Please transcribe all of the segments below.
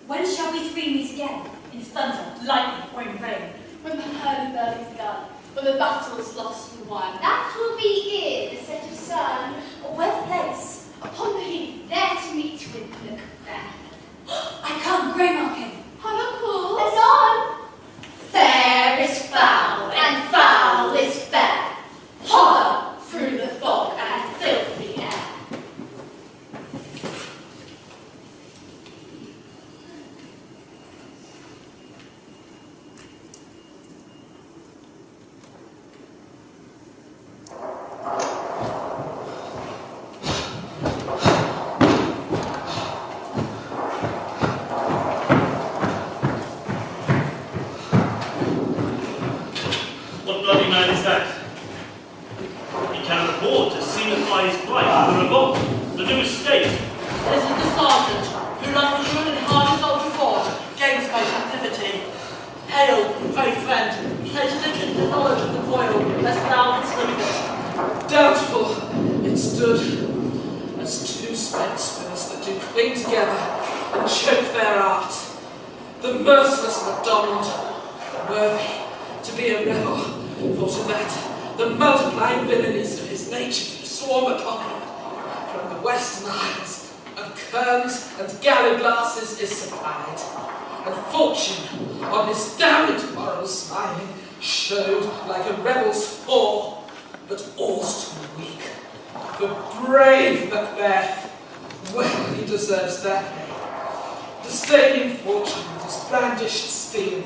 When shall we three meet again? In thunder, lightning, or in rain? When the hurly-burly is done, when the battle's lost and won. That will be here, the set of sun. Or where the place? Upon the heath, there to meet with Macbeth. I come, Greymarkin. Harlequin. And on. Fair is foul, and foul is fair. Hollow through the fog and filthy air. What bloody man is that? He cannot afford to signify his plight in the revolt, the new estate. This is the sergeant, who like the true and hardy soldier fought, gains by captivity. Hail, brave friend, take little in the knowledge of the coil, lest thou didst leave it. Doubtful it stood as two spent spirits that do cling together and choke their art. The merciless MacDonald, worthy to be a rebel, thought in that the multiplying villainies of his nature do swarm upon him. From the Western Isles, and kerns and galley glasses is supplied, and fortune, on his damned morals smiling, showed like a rebel's whore, but all's too weak. The brave Macbeth, well he deserves that name. Disdaining fortune with his brandished steel,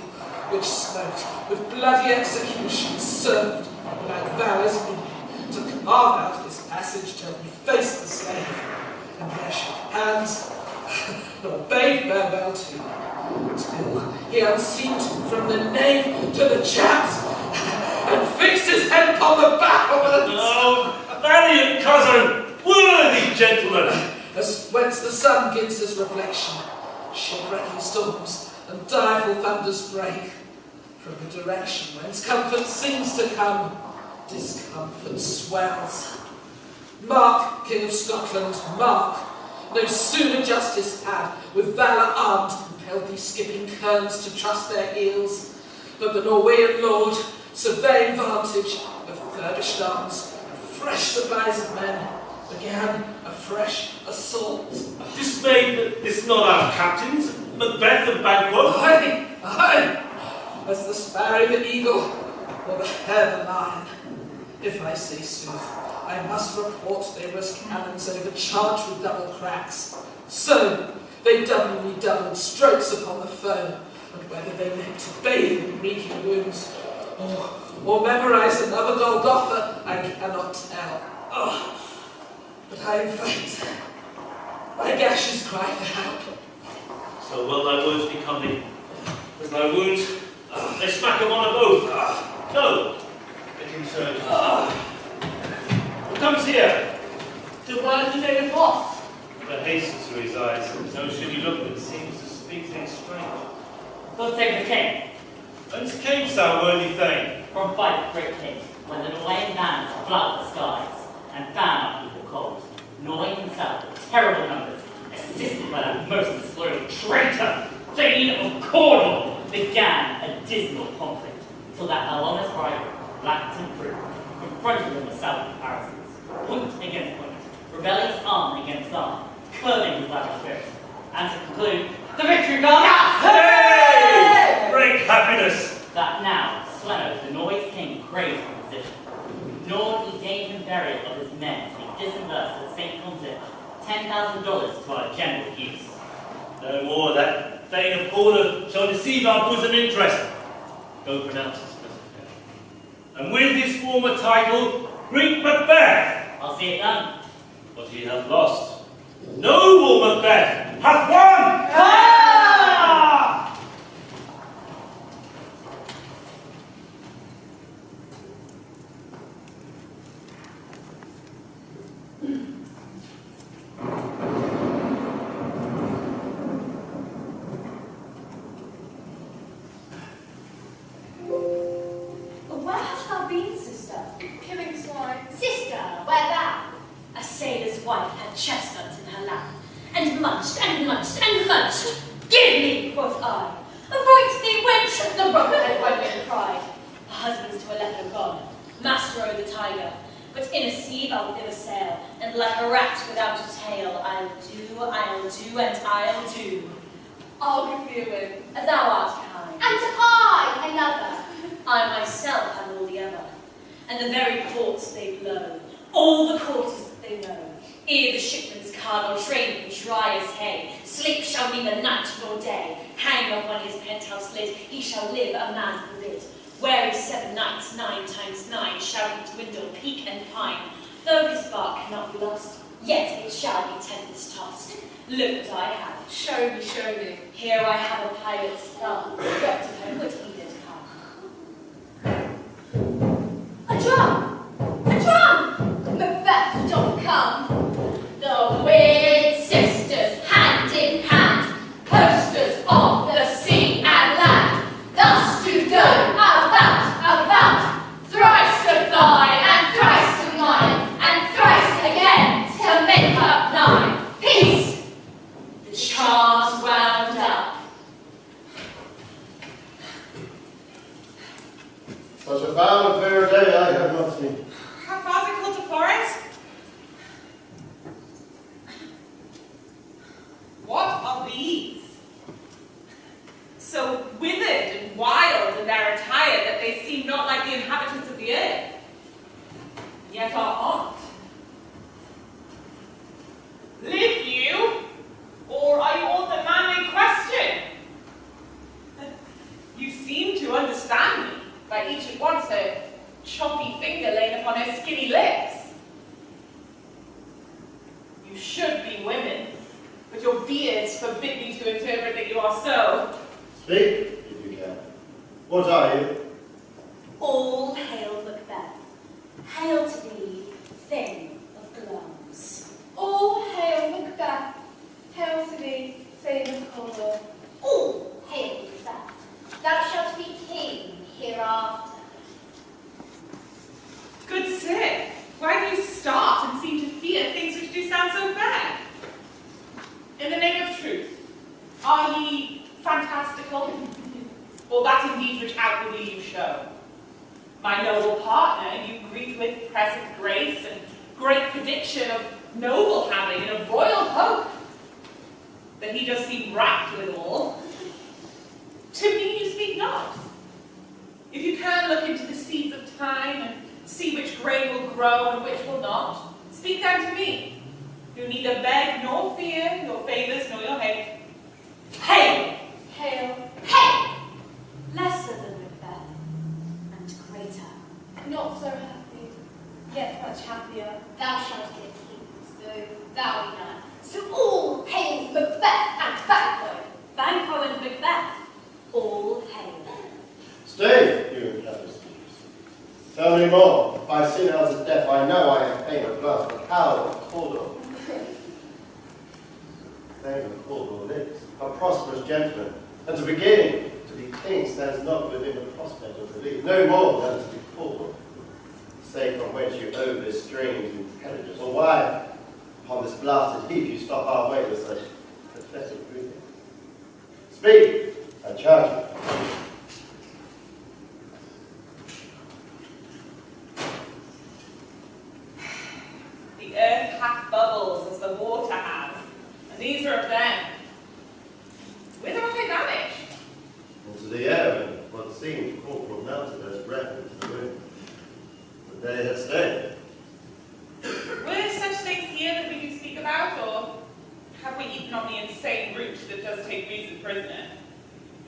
which smote with bloody execution, served like valor's minion to carve out his passage till he faced the slave, and there shook hands, nor bade farewell to, till he unseated him from the nave to the chaps, and fixed his head upon the battlements. Oh, valiant cousin, worthy gentleman! As whence the sun gives his reflection, shipwrecking storms and direful thunders break. From the direction whence comfort seems to come, discomfort swells. Mark, King of Scotland, mark, no sooner justice had, with valour armed, compelled these skipping kerns to trust their heels, but the Norwegian lord, surveying vantage of furbished arms, and fresh supplies of men, began a fresh assault. Dismayed that this not our captains, Macbeth and Banquo? Aye, aye! As the sparrow the eagle, or the hare the lion. If I say sooth, I must report they risk cannons overcharged with double cracks. So they doubly doubled strokes upon the foe, and whether they meant to bathe in reeking wounds, or memorize another Golgotha, I cannot tell. Oh, but I am faint. My gashes cry for help. So will thy words be comely, as thy wounds, they smack them on a both. Go, get him surgeon. Who comes here? To where the day of loss. The hasten to his eyes, so should he look that seems to speak things strange. God save the king. Whence camest thou, worthy thane? From fight of great kings, when the Norwegian bands flood the skies, and fan our people cold. Norway himself, with terrible numbers, assisted by that merciless loyal traitor, Thane of Cornwall, began a dismal conflict, till that Alonna's rival, Blackton Crew, confronted them with South comparisons, point against point, rebellious arm against arm, curbing his lavish spirit, and to conclude, the victory belongs us! Hey! Great happiness! That now, Sweno, the Norway's king, craves the position. Nor he deigned in burial of his men to be disinversed at St. Constance, $10,000 to our general use. No more that Thane of Cornwall shall deceive our bosom interest. Go pronounce his specification. And with his former title, greet Macbeth. I'll see it done. What he hath lost, noble Macbeth hath won! Ah! Where hast thou been, sister? Killing swine. Sister, where thou? A sailor's wife had chestnuts in her lap, and munched and munched and munched. Give me quoth I. Avoid thee, wench! The rough-head woman cried. Her husband's to a leper gone, master o' the tiger. But in a sieve I'll never sail, and like a rat without a tail, I'll do, and I'll do. I'll give thee a win. Thou art kind. And I another. I myself have all the other. And the very ports they blow, all the quarters that they know. Ere the shipman's cargo train be dry as hay, sleep shall neither night nor day. Hang upon his penthouse lid, he shall live a man forbid. Where 7 nights, 9 times 9, shall he dwindle, peak and pine. Though his bark cannot be lost, yet it shall be tempest tossed. Look what I have. Show me, show me. Here I have a pirate's thumb, wept of him, but he did come. A drum! A drum! Macbeth doth come. The weird sisters, hand in hand, coasters of the sea and land, thus do go about, thrice to fly and thrice to mine, and thrice again to make up 9. Peace! The charms wound up. Such a foul and fair day I have not seen. How far's it called to forest? What are these? So withered and wild in their attire that they seem not like the inhabitants of the earth, yet are aught. Live you, or are you all the man they question? You seem to understand me, by each at once her choppy finger laid upon her skinny lips. You should be women, but your beards forbid me to interpret that you are so. Speak, if you can. What are you? All hail Macbeth. Hail to thee, thing of gloves. All hail Macbeth. Hail to thee, fame of Cornwall. All hail Macbeth. Thou shalt be king hereafter. Good sir, why do you start and seem to fear things which do sound so fair? In the name of truth, are ye fantastical? Or that indeed which outwardly you show? My noble partner you greet with present grace and great prediction of noble having and of royal hope. That he does seem rapt withal. To me you speak not. If you can look into the seeds of time and see which grain will grow and which will not, speak then to me, who neither beg nor fear your favours nor your hate. Hail! Hail. Hail! Lesser than Macbeth, and greater. Not so happy. Yet much happier. Thou shalt get kings, though thou be none. So all hail Macbeth and Banquo. Banquo and Macbeth, all hail. Stay, you clever speakers. Tell me more. By sin as of death, I know I am pain of blood, the cow of Cawdor. Thane of Cawdor lives, a prosperous gentleman, and to begin to be king stands not within the prospect of relief, no more than to be called. Say from whence you owe this strange intelligence, or why, upon this blasted heath, you stop our way with such pathetic breathing. Speak, I charge you. The earth hath bubbles as the water has, and these are of them. Whither have they vanished? Into the air, and what seemed corporal melted as breath into the wind. But they had stayed. Were such things here that we do speak about, or have we eaten on the insane root that does take reason prisoner?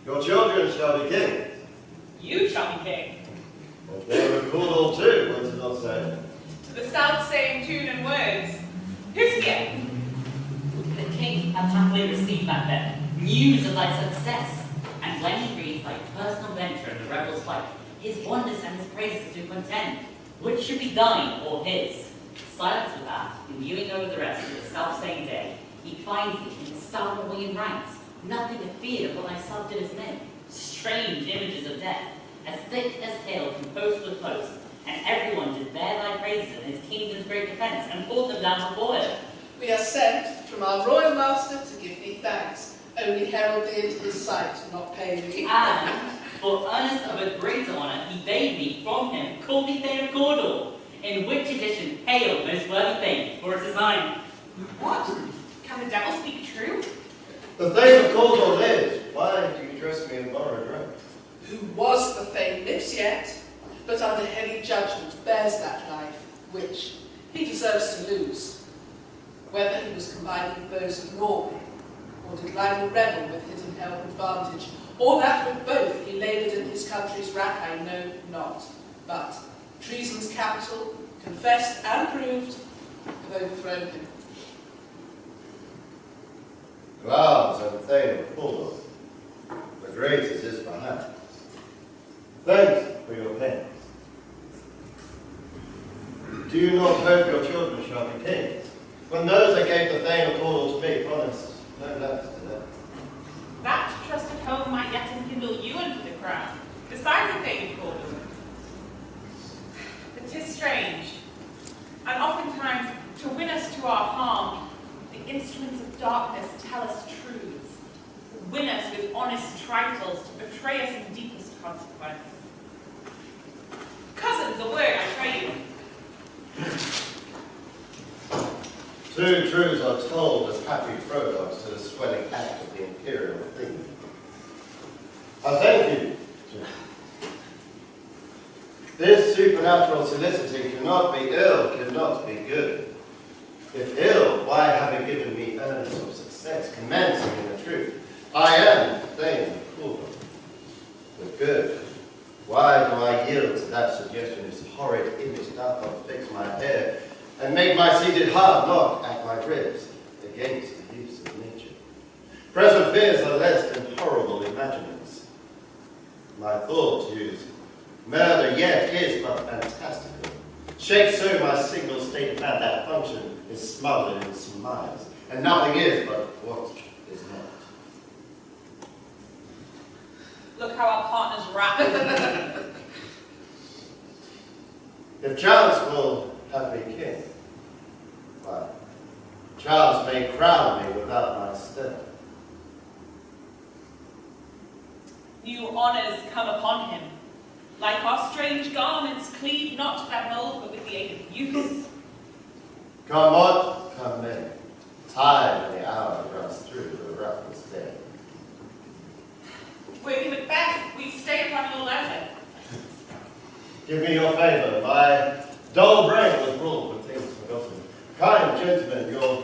Your children shall be kings. You shall be king. But they were called all too, was it not so? To the self-same tune and words. Who's here? The king hath happily received Macbeth news of thy success, and when he reads thy personal venture in the rebel's fight, his wonders and his praises do contend. Which should be thine or his? Silent with that, in viewing over the rest of the self-same day, he finds thee in the startled William ranks, nothing to fear but thyself didst make. Strange images of death, as thick as hail from post to post, and everyone did bear thy praises in his kingdom's great defence, and poured them down before him. We are sent from our royal master to give thee thanks, Only herald thee into his sight, not pay thee. And, for earnest of a greater honour, he bade me from him, call thee Thane of Cawdor, in which edition, hail, most worthy Thane, for it is thine. What? Can the devil speak true? The Thane of Cawdor lives. Why do you dress me in borrowed robes? Who was the Thane lives yet, but under heavy judgment bears that life, which he deserves to lose. Whether he was combined with those of Norway, or did lie the rebel with hidden help advantage, or that with both he laboured in his country's wrack, I know not. But treason's capital, confessed and proved, have overthrown him. Clouds and Thane of Cawdor, the great is his behind. Thanks for your pains. Do you not hope your children shall be kings? When those that gave the Thane of Cawdor to me promised no less to them. That trusted home might yet enkindle you unto the crown, besides the Thane of Cawdor. But 'tis strange, and oftentimes, to win us to our harm, the instruments of darkness tell us truths, win us with honest trifles to betray us in deepest consequence. Cousins, a word, I pray you. Two truths are told as happy prologues to the swelling act of the imperial thing. I thank you. This supernatural soliciting cannot be ill, cannot be good. If ill, why having given me earnest of success, commencing in the truth, I am Thane of Cawdor. But good, why do I yield to that suggestion? This horrid image doth not fix my hair, and make my seated heart knock at my ribs against the use of nature. Present fears are less than horrible imaginings. My thought use murder yet is but fantastical. Shake so my signal state of man, that function is smothered in surmise, and nothing is but what is not. Look how our partners rap. If chance will have me king, why, chance may crown me without my stem. New honours come upon him. Like our strange garments, cleave not that mould, but with the aid of use. Come what, come may, time and the hour runs through the roughness day. Worthy Macbeth, we stay upon your leisure. Give me your favour, my dull brain was ruled with things forgotten. Kind gentlemen, your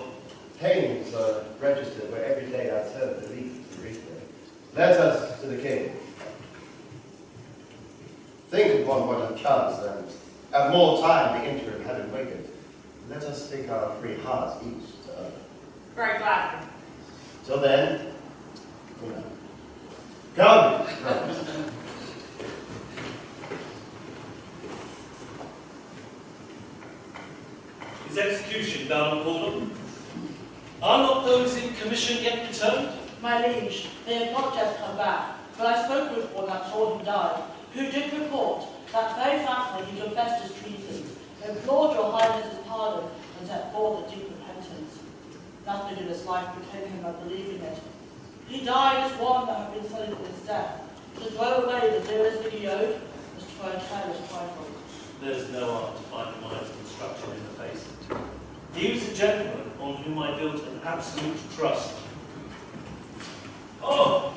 pains are registered where every day I turn the leaf to read them. Let us to the king. Think upon what have chanced, and at more time the interim having wakened, let us think our free hearts each to other. Very gladly. Till then, you know. Come! Come. Is execution down on Cawdor? Are not those in commission yet returned? My liege, they have not just come back, but I spoke with one that saw him die, who did report that very frankly he confessed his treason, implored your highness's pardon, and set forth a deep repentance. Nothing in his life became him of believing it. He died as one that had been sullied with his death. To throw away the dearest thing he owed was to earn careless trifle. There's no art to find the mind's construction in the face. He was a gentleman on whom I built an absolute trust. Oh,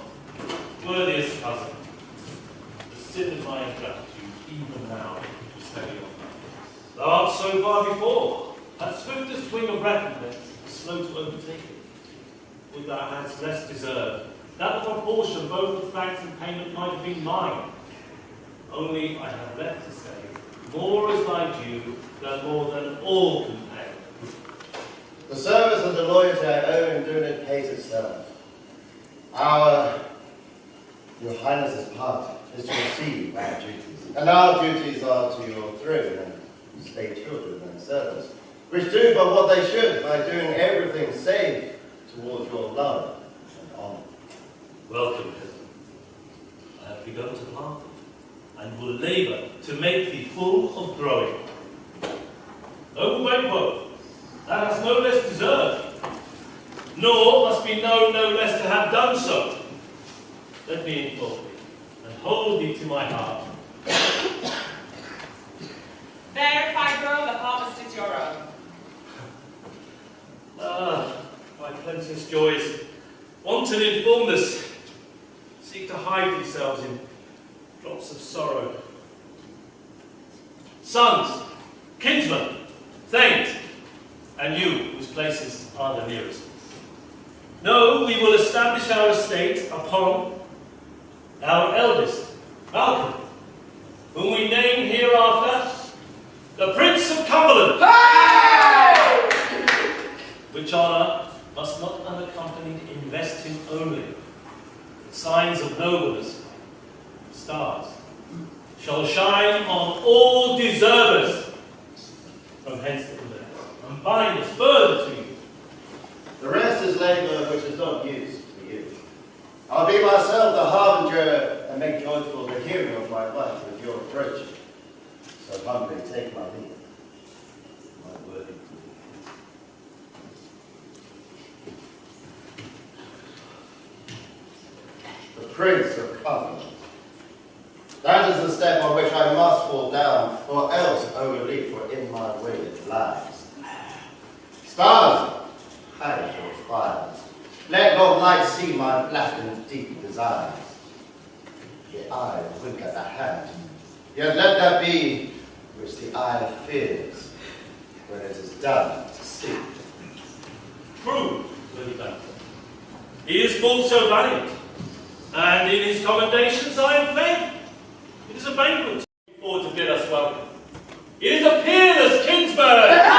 worthiest cousin, the sin of my ingratitude, even now, is heavy on me. Thou art so far before, that swiftest wing of recompense is slow to overtake it. Would thou hadst less deserved, that the proportion both of thanks and payment might have been mine. Only I have left to say, more is thy due, than more than all can pay. The service of the loyalty I owe in doing it pays itself. Your Highness's part is to receive our duties, and our duties are to your throne and state children and servants, which do but what they should by doing everything save towards your love and honour. Welcome, cousin. I have begun to plant thee, and will labour to make thee full of growing. Noble Banquo, thou hast no less deserved. nor must be known no less to have done so. Let me inform thee, and hold thee to my heart. Verify, girl, the harvest is your own. Ah, my plenteous joys, wanton in fullness, seek to hide themselves in drops of sorrow. Sons, kinsmen, thanes, and you, whose places are the nearest. No, we will establish our estate upon our eldest, Malcolm, whom we name hereafter the Prince of Cumberland. Hey! Which honour must not unaccompanied invest him only with signs of nobleness, stars, shall shine on all deservers from hence to there, and bind us further to you. The rest is labour which is not used for you. I'll be myself the harbinger and make joyful the hearing of my wife with your approach. So humbly take my leave, my worthy queen. The Prince of Cumberland. That is the step on which I must fall down, or else overleap, for in my way it lies. Stars, hide your fires. Let not light see my black and deep desires. The eye wink at the hand, yet let that be which the eye fears, when it is done to see. True, Lady Banter. He is full so valiant, and in his commendations I am faithful. It is a banquet forward to bid us welcome. It is a peerless kinsman!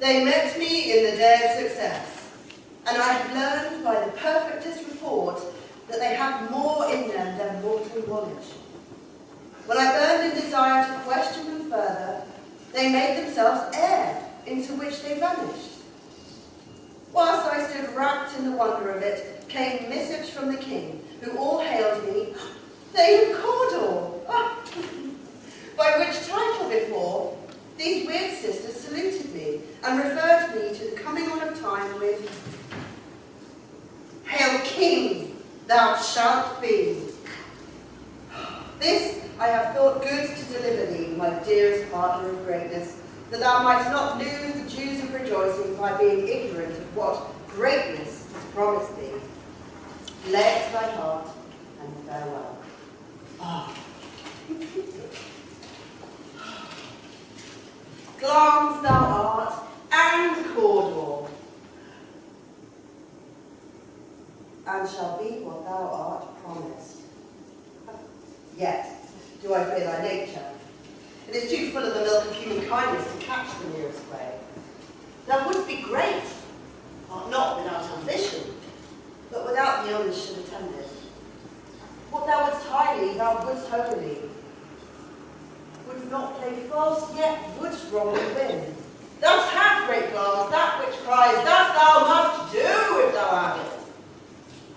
They met me in the day of success, and I have learned by the perfectest report that they have more in them than mortal knowledge. When I burned in desire to question them further, they made themselves air, into which they vanished. Whilst I stood wrapped in the wonder of it, came missives from the king, who all hailed me, Thane of Cawdor, by which title before, these weird sisters saluted me and referred me to the coming on of time with, Hail King, thou shalt be. This I have thought good to deliver thee, my dearest partner of greatness, that thou mightst not lose the dues of rejoicing by being ignorant of what greatness has promised thee. Lay it to thy heart, and farewell. Glamis thou art, and Cawdor, and shall be what thou art promised. Yet do I fear thy nature. It is too full of the milk of human kindness to catch the nearest way. Thou wouldst be great, not without ambition, but without the illness should attend it. What thou wouldst highly, thou wouldst holily. Wouldst not play false, yet wouldst wrongly win. Thou'st have great Glamis, that which cries, that thou must do if thou have it,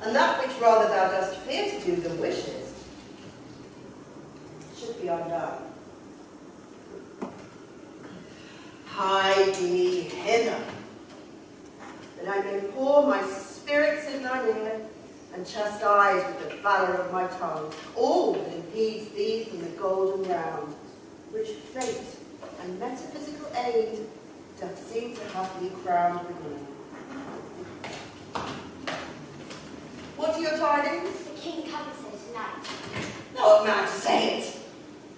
and that which rather thou dost fear to do than wishes, should be undone. Hie thee hither, that I may pour my spirits in thine ear, and chastise with the valour of my tongue all that impedes thee from the golden round, which fate and metaphysical aid doth seem to have thee crowned within. What are your tidings? The king comes here tonight. Thou art mad to say it.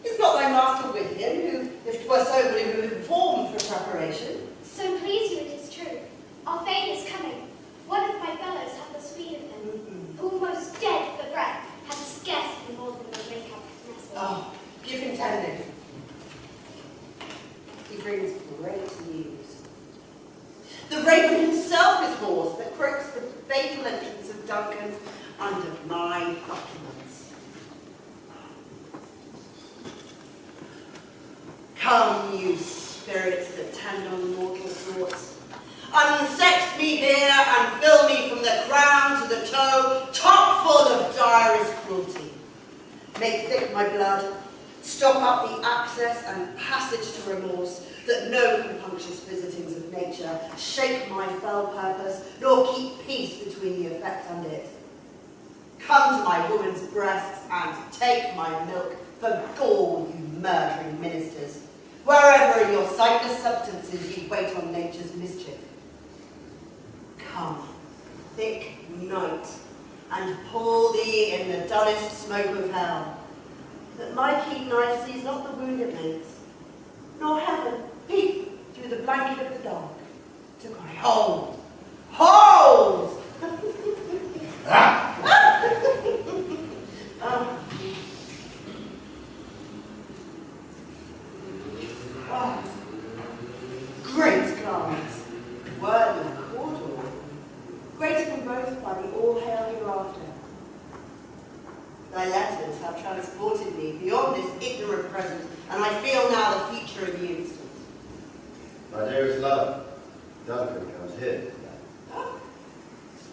Is not thy master with him, who, if If 'twere so, would it be informed for preparation? So please you, it is true. Our fame is coming. One of my fellows hath the speed of him. Almost dead for breath, hath scarcely more than the wake up his nestle. Oh, give him tending. He brings great news. The raven himself is hoarse, that croaks the fatal entrance of Duncan under my documents. Come, you spirits that tend on mortal thoughts. Unsex me here and fill me from the crown to the toe, top full of direst cruelty. Make thick my blood, stop up the access and passage to remorse, that no compunctious visitings of nature shake my fell purpose, nor keep peace between the effect and it. Come to my woman's breasts and take my milk, for gall, you murdering ministers, wherever in your sightless substances ye wait on nature's mischief. Come, thick night, and pour thee in the dullest smoke of hell, that my keen knife sees not the wound it makes, nor heaven peep through the blanket of the dark, to cry, hold, hold! Oh, great glance, worthy cordial, greater than both by the all-hail hereafter. Thy letters have transported me beyond this ignorant present, and I feel now the future in the instant. My dearest love, Duncan comes here. Oh,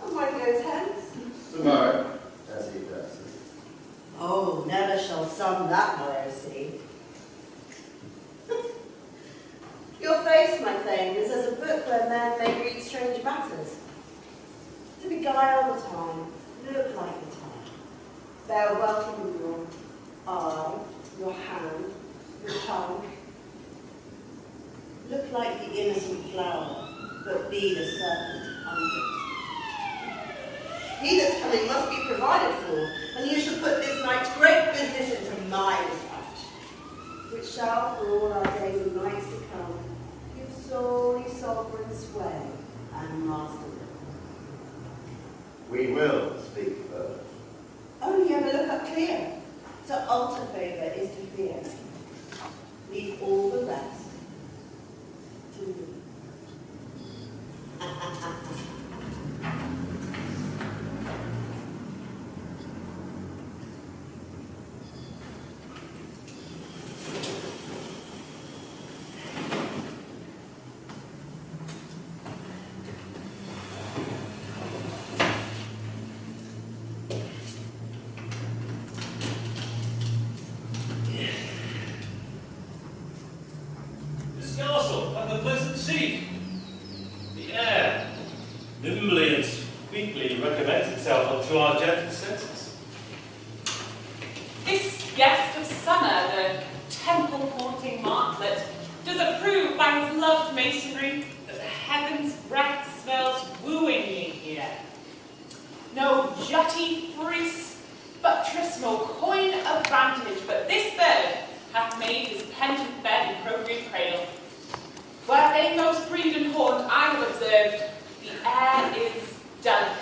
and when goes hence? Tomorrow, as he does. Oh, never shall some that morrow see. Your face, my thane, is as a book where men may read strange matters. To beguile the time, look like the time. Bear welcome in your eye, your hand, your tongue. Look like the innocent flower, but be the serpent under it. He that's coming must be provided for, and you shall put this night's great business into my dispatch, which shall, for all our days and nights to come, give solely sovereign sway and mastership. We will speak further. Only ever look up clear, to alter favour is to fear. Leave all the rest to me. This castle hath a pleasant seat. The air, nimbly and sweetly recommends itself unto our gentle senses. This guest of summer, the temple-haunting martlet, does approve by his loved masonry that the heaven's breath smells wooingly here. No jutty frieze, buttress, nor coign of vantage, but this bird hath made his pendant bed and procreant cradle. Where they most breed and haunt, I have observed, the air is delicate.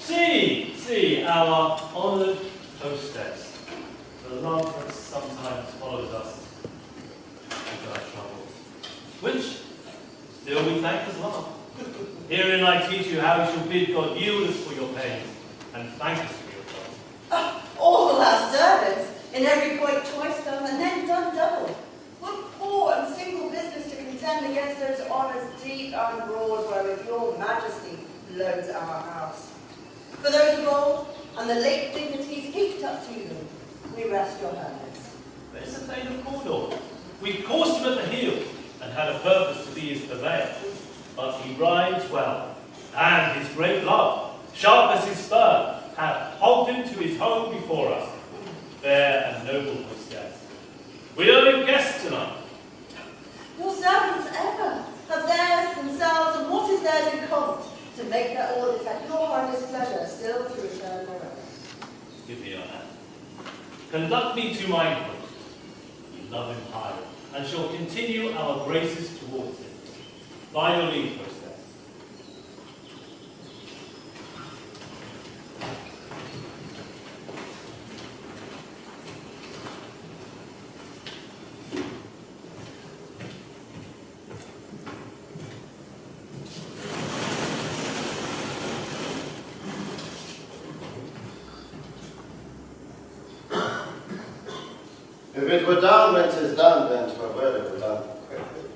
See, our honoured hostess, the love that sometimes follows us with our troubles, which still we thank as love. Herein I teach you how you shall bid God yield us for your pains, and thank us for your trouble. All our servants, in every point twice done, and then done double. What poor and single business to contend against those honours deep and broad wherewith your majesty loads our house. For those of old, and the late dignities heaped up to them, we rest your hermits. There's a thane of Cawdor. We coursed him at the heel, and had a purpose to be his purveyor. But he rides well, and his great love, sharp as his spur, hath hogged him to his home before us. Fair and noble hostess. We are your guests tonight. Your servants ever have theirs themselves, and what is theirs in common, to make their orders at your highness' pleasure, still to return forever. Give me your hand. Conduct me to mine host. love him highly, and shall continue our graces towards him. By your leave, hostess. If it were done when 'tis done, then 'twere well it were done quickly.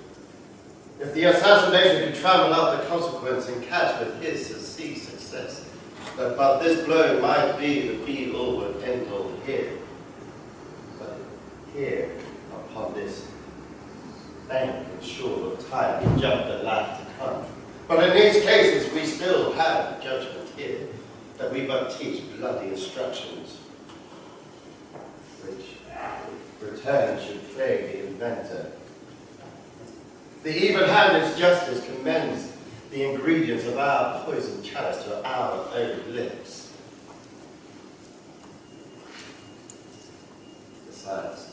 If the assassination could travel up the consequence and catch with his success, that but this blow might be the be-all and end-all here. But here, upon this bank and shore of time, we jump the life to come. But in these cases, we still have judgment here, that we but teach bloody instructions, which return should plague the inventor. The even-handed justice commends the ingredients of our poison chalice to our own lips. Besides,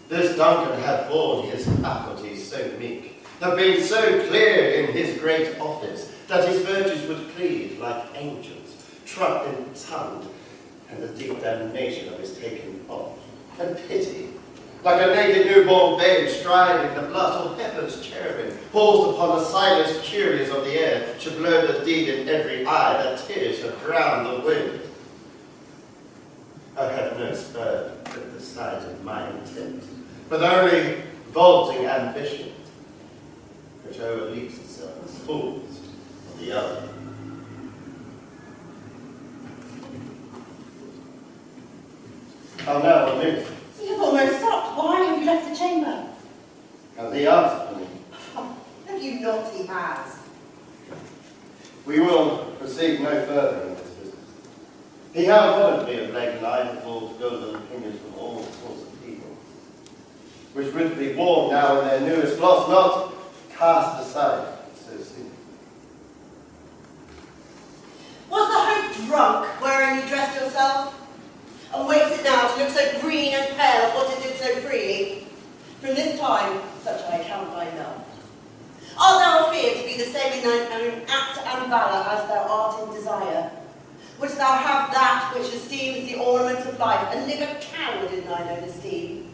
this Duncan had borne his faculties so meek, had been so clear in his great office, that his virtues would plead like angels, trumped in tongue, and the deep damnation of his taken off. And pity, like a naked newborn babe striding the blood, or heaven's cherubim, paused upon the silent curious of the air, should blow the deed in every eye, that tears should drown the wind. I have no spur at the sight of my intent, but only vaulting ambition, which overleaps itself as fools of the other. How now, Amiss? You've almost stopped. Why have you left the chamber? Has he answered for me? Have you not? He has. We will proceed no further in this business. He has honoured me of late, and I have brought golden opinions from all sorts of people, which would be worn now in their newest gloss, not cast aside so soon. Was the hope drunk wherein you dressed yourself? And wakes it now to look so green and pale of what it did so freely? From this time, such I count thy love. Art thou feared to be the same in act and valour as thou art in desire? Wouldst thou have that which esteems the ornament of life, and live a coward in thine own esteem?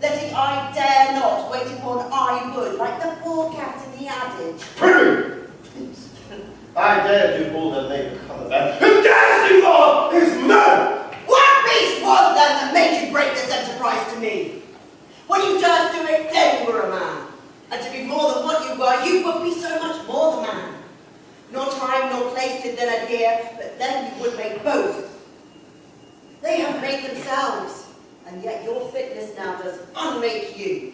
Let it I dare not wait upon I would, like the poor cat in the adage. Prove! I dare do all that may become of them. Who dares do more is none! What beast was then that made you break this enterprise to me? When you durst do it, then you were a man. And to be more than what you would be so much more the man. Nor time nor place did then adhere, but then you would make both. They have made themselves, and yet your fitness now does unmake you.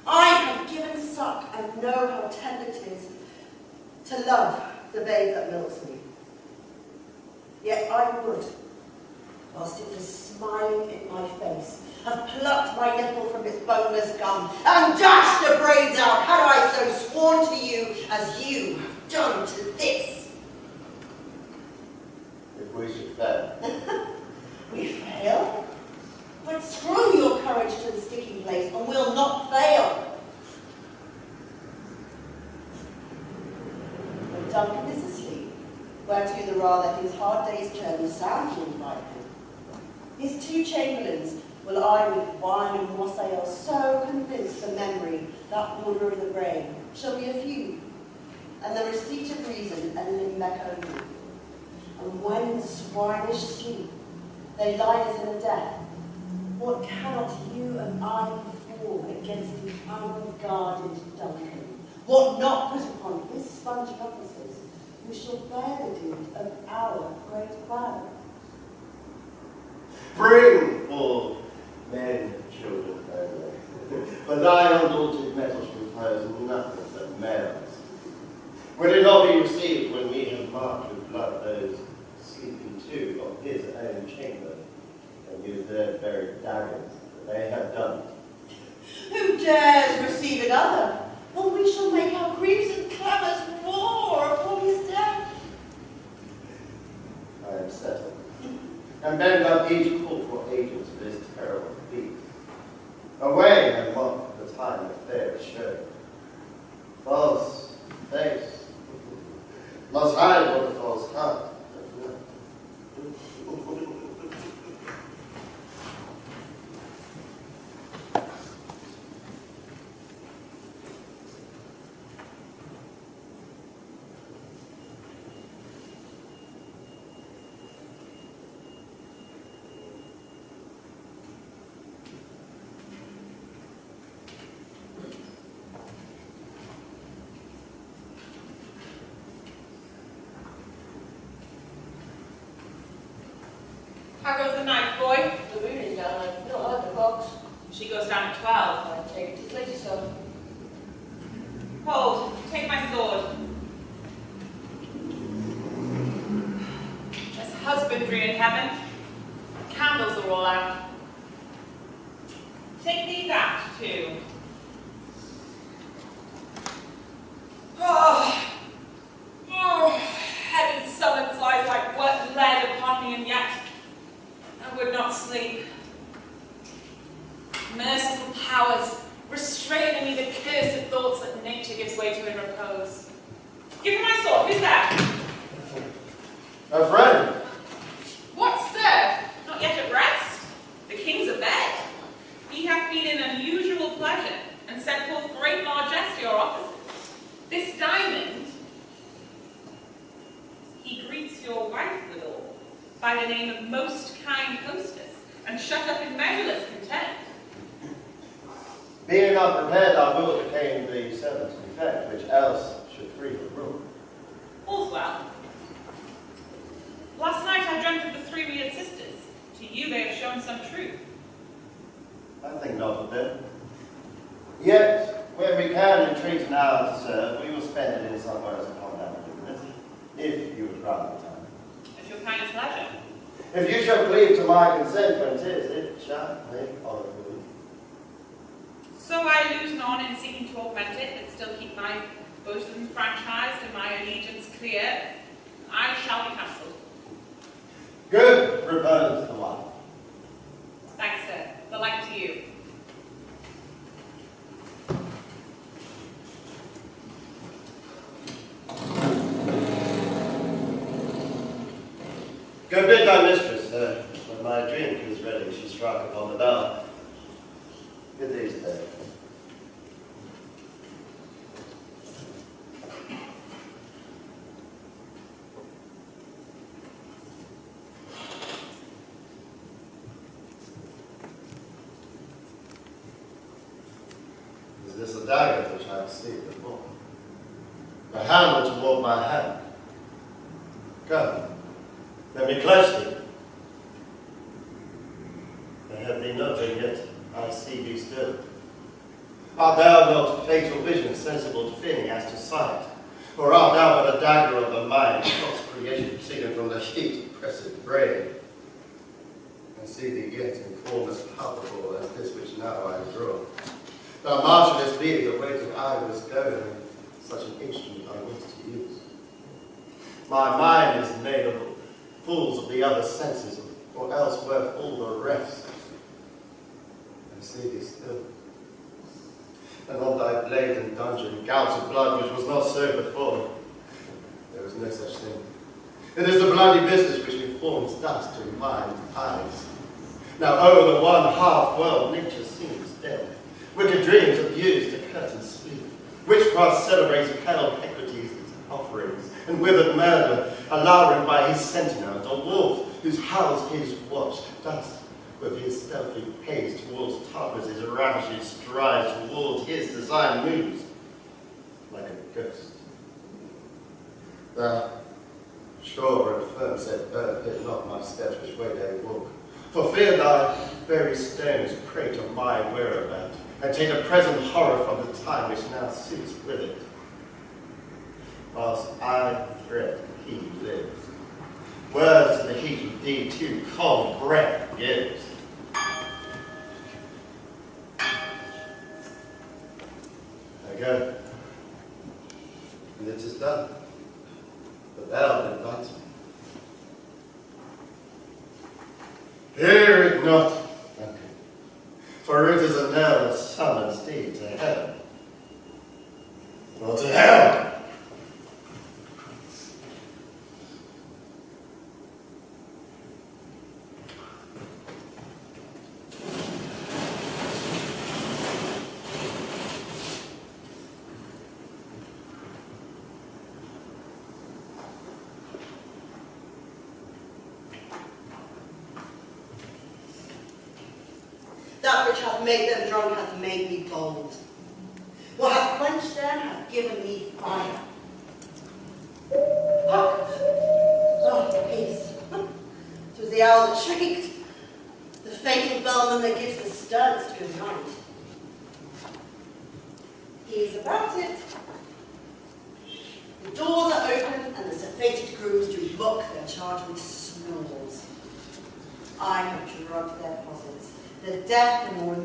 I have given suck and know how tender it is to love the babe that milks me. Yet I would, whilst it was smiling in my face, have plucked my nipple from its boneless gum and dashed the braids out, had I so sworn to you as you have done to this. If we should fail. We fail? But screw your courage to the sticking place, and we'll not fail. When Duncan is asleep, whereto the rather his hard day's journey sounds will invite him. His two chamberlains will I with wine and wassail so convince the memory that order of the brain shall be a few, and the receipt of reason a limbeck only. And when in swinish sleep they lie as in a death, what cannot you and I perform against the unguarded Duncan? What not put upon his sponge officers, who shall bear the deed of our great vow? Bring forth men and children only, for thy undaunted metals compose nothing but males. Will it not be received when we have marked with blood those sleeping too of his own chamber, and use their very daggers that they have done? Who dares receive another? Well, we shall make our griefs and clamours war upon his death. I am settled, and bend up each corporal agent to this goes down at 12. I take it as later, sir. Hold, take my sword. There's husbandry in heaven. The candles are all out. Take these out, too. Heaven's summons lies like wet lead upon me, and yet I would not sleep. Merciful powers, restrain in me the cursed thoughts that nature gives way to in repose. Give me my sword, who's that? A friend. What, sir? Not yet at rest? The king's abed. He hath been in unusual pleasure, and sent forth great largesse to your offices. This diamond, he greets your wife withal, by the name of most kind hostess, and shut up in measureless content. Being unprepared, I will became the servant's effect, which else should free the room. All's well. Last night I dreamt of the three weird sisters. To you they have shown some truth. I think not of them. Yet, where we can entreat an hour to serve, we will spend it in somewhere as upon that business, if you would grant the time. At your kindest pleasure. If you shall cleave to my consent when 'tis, it shall make honor for you. So I lose none in seeking to augment it, but still keep my bosom franchised and my allegiance clear. I shall be cancelled. Good, return to the light. Thanks, sir. The like to you. Go bid thy mistress, sir. When my drink is ready, she struck upon the bell. Good day, sir. Is this a dagger which I have seen before? A hammer toward my hand. Come, let me clutch thee. I have thee nothing yet, I see thee still. Art thou not fatal vision, sensible to feeling as to sight? Or art thou but a dagger of the mind, God's creation proceeding from the heat of pressed brain? I see thee yet in form as palpable as this which now I draw. Thou marshallest be the weight of I was going, such an instrument I was to use. My mind is made of fools of the other senses, or else worth all the rest. I see thee still. And on thy blade and dungeon, gouts of blood, which was not so before. There is no such thing. It is the bloody business which informs dust to mine eyes. Now, oh, the one half world nature seems dead. Wicked dreams abuse the curtained sleep. Witchcraft celebrates pale equities its offerings, and withered murder, alluring by his sentinels, a wolf whose howls his watch, dust with his stealthy pace towards Tartarus' ravishing strides towards his design moves, like a ghost. Thou, sure and firm said bird, hit not my steps which way they walk, for fear thy very stones prey to my whereabout, and take a present horror from the time which now suits with it. Whilst I fret, he lives. Words to the heat of thee too cold breath gives. I go, and it is done. But thou invites me. Hear it not, Duncan, for it is a knell that summons thee to heaven, or to hell. That which hath made them drunk hath made me bold. What hath quenched them hath given me fire. Hark! Oh, peace. 'Twas the owl that shrieked, the fatal bellman that gives the sternest good night. He is about it. The doors are open and the surfeited grooms do mock their charge with snores. I have drugged their posits. The deaf and more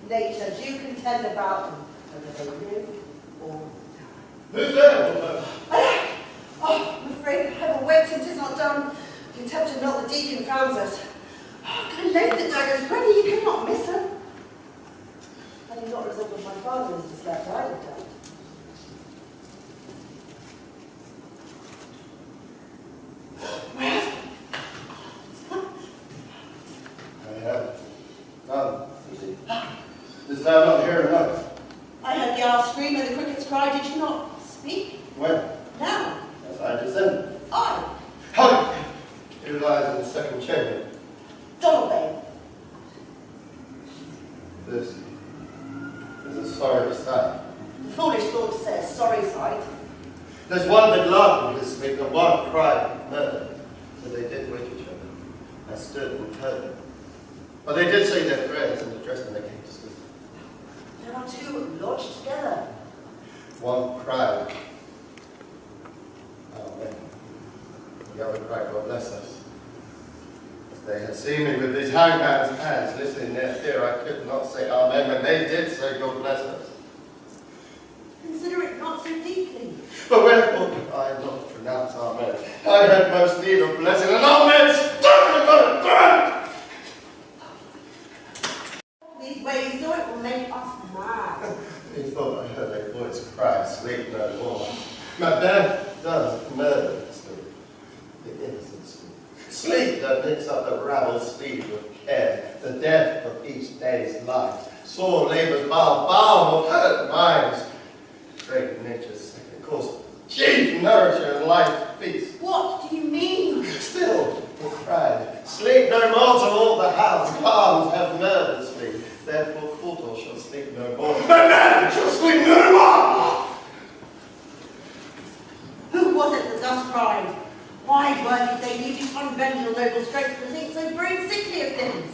nature do contend about them, whether they live or die. Who's there? I'm afraid I have awaked and 'tis not done. Contempt and not the deacon founds us. I laid the daggers ready, you cannot miss them. Had he not resembled my father as to slept, I'd have done. Where? I have none, indeed. Dost thou not hear enough? I heard the owl scream and the crickets cry. Did you not speak? When? Now. As I descended. I. How? Who lies in the second chamber? Donovan. This is a sorry sight. The foolish thought to say a sorry sight. There's one that laughed in his sleep, and one cried murder. So they did wake each other. I stood and heard them. But they did say their prayers and addressed when they came to sleep. There are two lodged together. One cried, Amen. The other cried, God bless us. As they had seen me with these hangman's hands, listening in their fear, I could not say Amen when they did say, God bless us. Consider it not so deeply. But wherefore could I not pronounce Amen? I had most need of blessing, and Amen stuck in the throat! These ways, so it will make us mad. Methought I heard a voice cry, sleep no more. Macbeth does murder sleep, the innocent sleep. Sleep that makes up the rabble speed of care, the death of each day's life. Sore labours balm of hurt minds. Great nature's second course, chief nourisher and life feast. What do you mean? Still, he cried, sleep no more till all the house calms have murdered sleep. Therefore, Coulter shall sleep no more. And man shall sleep no more! Who was it that thus cried? Why worthy they leave you unbend your noble strength to think so brave sickly of things?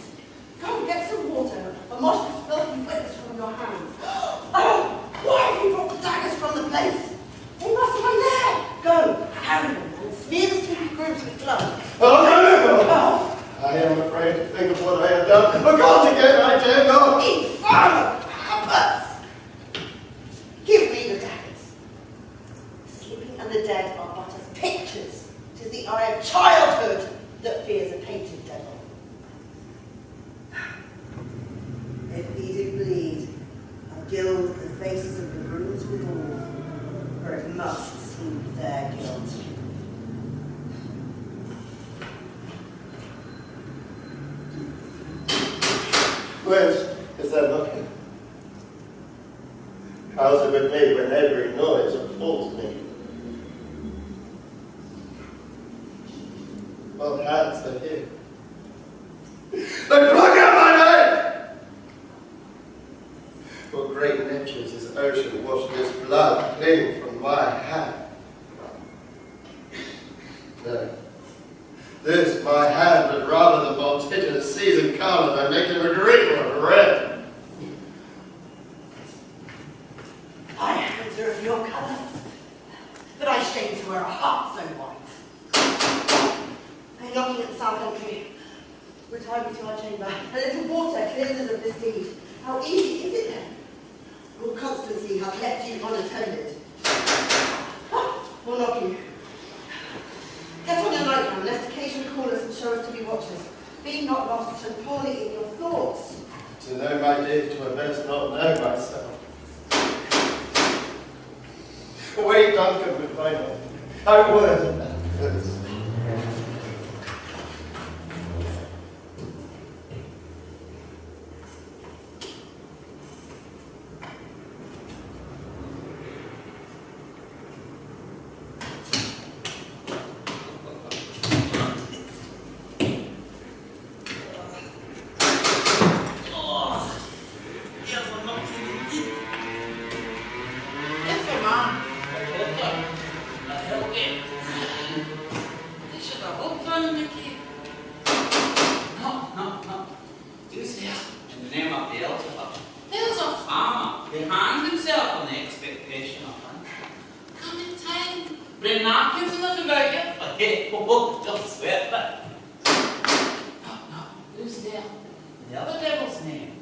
Go and get some water, and wash this filthy witness from your hands. Oh, why have you brought the daggers from the place? They must lie there. Go, carry them, and smear the sleepy grooms with blood. Oh, no! Oh. I am afraid to think of what I have done. But God again, I dare not. Infernal papas! Give me the daggers. The sleeping and the dead are but as pictures. 'Tis the eye of childhood that fears a painted devil. If he do bleed, I gild the faces of the grooms with all, for it must seem their guilt. Whence is that looking? How's it with me when every noise appalls me? What hands are here? They pluck out my head! For great natures is ocean washed this blood clean from my hand. No. This my hand would rather the multitudinous season colour than make him a green one red. My hands are of your colour, but I shame to wear a heart so white. I'm knocking at the south entry. Retire me to our chamber. A little water clears us of this deed. How easy is it then? Your constancy hath left you unattended. Or not you. Get on your nightgown, lest occasion call us and show us to be watchers. Be not lost and poorly in your thoughts. To know my deed, to best not know myself. Away, Duncan, with my name. I would. Bring napkins and nothing about you. Oh, don't swear, but... No, who's there? The other devil's name.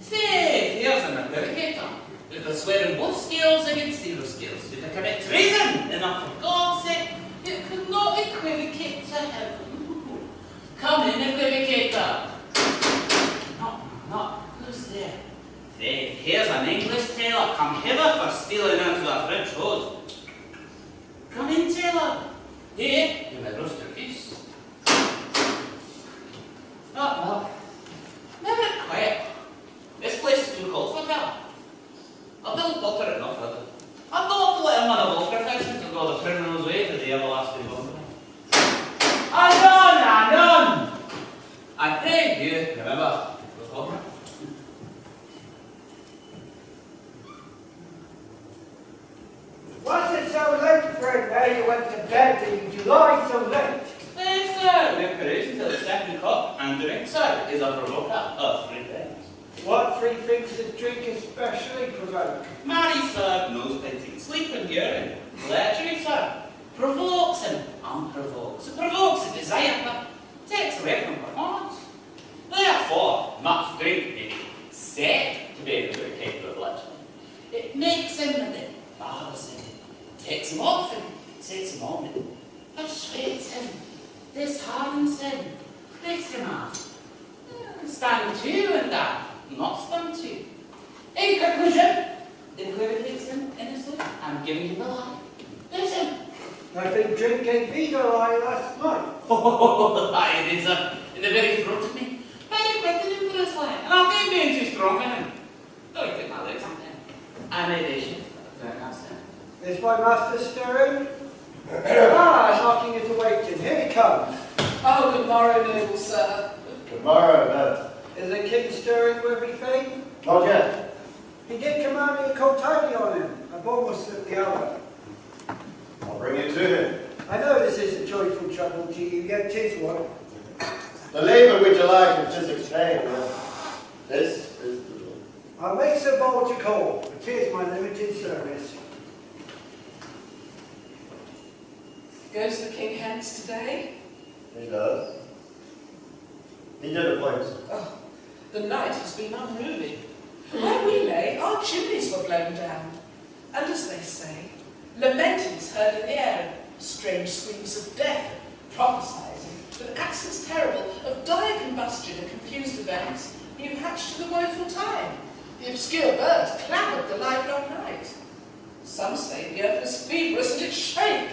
Say, here's an equivocator. Who can swear in both scales against zero scales. Who can commit treason, and for God's sake, it could not equivocate to him. Come in, equivocator. No, who's there? Say, here's an English tailor come hither for stealing into a French hose. Come in, tailor. Here, you may roast your goose. No. Never quiet. This place is too cold for that. I'll build butter enough for it. I'll go up to let him on a all professions and go the criminal's way to the everlasting wilderness. Anon! I pray you, remember, the cobra. Was it so late, Fred? Now you went to bed and you lie so late. Yes, sir. We're cruising till the second cup, and drink, sir, is a provoker of 3 things. What 3 things does drink especially provoke? Marry, sir, nose painting, sleep and urine. Lechery, sir, provokes and unprovokes. It provokes a desire, but takes away from performance. Therefore, much drink may be said to be able to be capable of lechery. It makes him a bit embarrassing. Takes him off and sets him on. Persuades him, disheartens him, makes him ask. Stand to and that, not stand to. In conclusion, equivocates him in his sleep and giving him the lie. There's him. I think drink gave me the lie last night. Oh, it is in the very throat of me. Very quickly for his lie. And I've been being too strong for him. Though he took my legs on him. And I did you. Is my master stirring? Knocking at the waiting. Here he comes. Oh, good morrow, noble sir. Good morrow, man. Is the king stirring with everything? Not yet. He did command me to call tidy on him. I've almost slipped the hour. I'll bring it to him. I know this is a joyful trouble to you, yet 'tis one. The labour which alike in physics pain. This is the law. I'll make so bold to call, but 'tis my limited service. Goes the king hence today? He does. He did appoint. Oh, the night has been unruly. Where we lay, our chimneys were blown down. And as they say, lamentings heard in the air, strange screams of death, prophesying, with accents terrible, of dire combustion and confused events, new hatched to the woeful time. The obscure birds clamoured the livelong night. Some say the earth was feverous and it shake.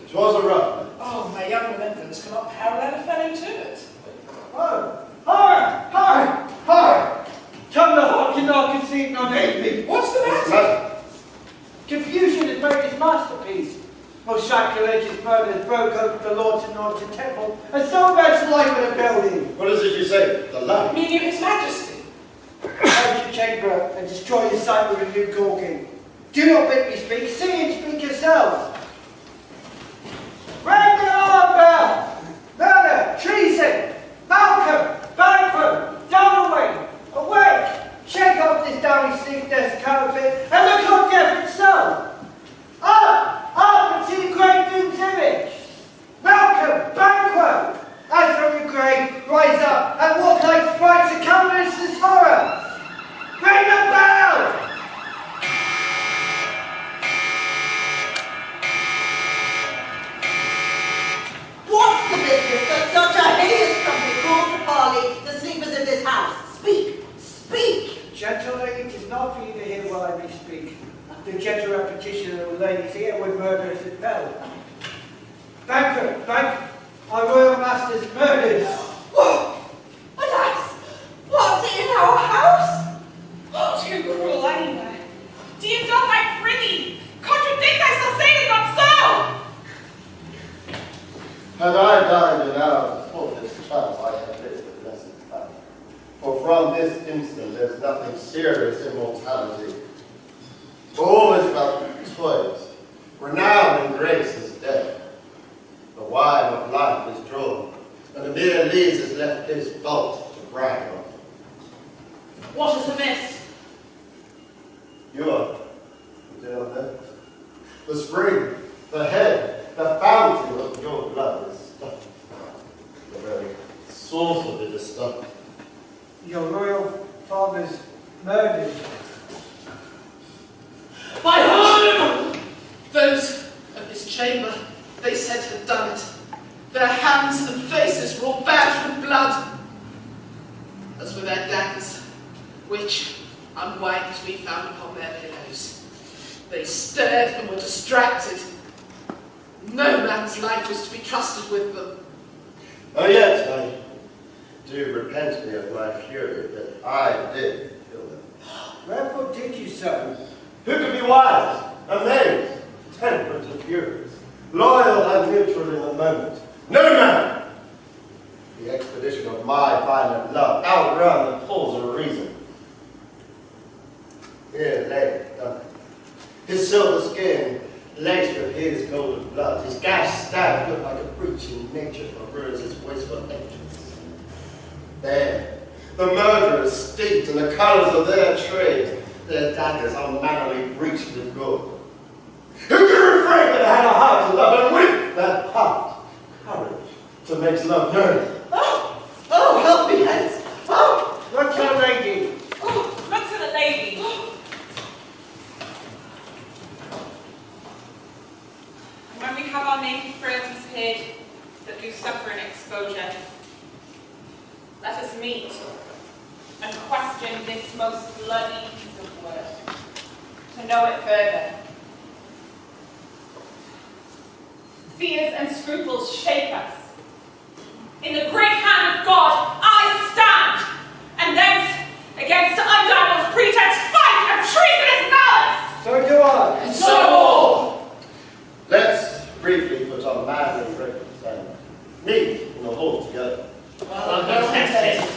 'Twas a rough night. Oh, my young remembrance cannot parallel a fellow to it. Oh, hi! Come the hawk and not conceive nor envy. What's the matter? Confusion has made his masterpiece. Most sacrilegious murders broke open the Lord's anointed temple, and so wrecked life in a building. What is it you say? The light? Meaning His Majesty. Out your chamber and destroy the site with a new gorging. Do not bid me speak, see and speak yourselves. Ring the alarm bell! Murder, treason, Malcolm, banquet, Dalloway, awake! Shake off this downy sleep death's counterfeit and look on death itself! Up and see the great doom's image! Malcolm, banquet! As from your grave, rise up and walk like sprites and countenance this horror! Ring the bell! What's the business that such a hideous company calls to parley the sleepers in this house? Speak! Gentle lady, it is not for you to hear while I may speak. The gentle repetition of the lady's ear would murder as it fell. Banquet, our royal master's murdered. Alas! What's in our house? Oh, too cruel anyway. Do you not like prithee? Contradict thyself, say it is not so! Had I died an hour before this chance, I had lived the blessed time. For from this instant there's nothing serious in mortality. All is but toys. Renown and grace is dead. The wine of life is drawn, and the mere lees has left his vault to brag on. What is amiss? You are, the spring, the The head, the fountain of your blood is stopped. The very source of it is stopped. Your royal father's murdered. I heard him! Those of this chamber, they said, had done it. Their hands and faces were all badged with blood, as were their daggers, which, unwiped, we found upon their pillows. They stared and were distracted. No man's life was to be trusted with them. Oh yes, I do repent me of my fury, that I did kill them. Wherefore did you so? Who could be wise, amazed, temperate and furious, loyal and neutral in a moment? No man! The expedition of my violent love outrun the pause of reason. Here lay Duncan, his silver skin laced with his golden blood, his gashed stab looked like a breach in nature for ruins its wasteful entrance. There, the murderers steeped in the colours of their trade, their daggers unmannerly breached with gold. Who could refrain but had a heart to love, and with that heart, courage to make love known? Oh, help me hence! Oh! Look to the lady! Oh, look to the lady. When we have our naked frailties hid that do suffer in exposure, let us meet and question this most bloody piece of work, to know it further. Fears and scruples shake us. In the great hand of God, I stand, and thence, against undivers pretense, fight of treasonous malice! So do I. And so all! Let's briefly put on manly records and meet in the hall together. Well, no sense.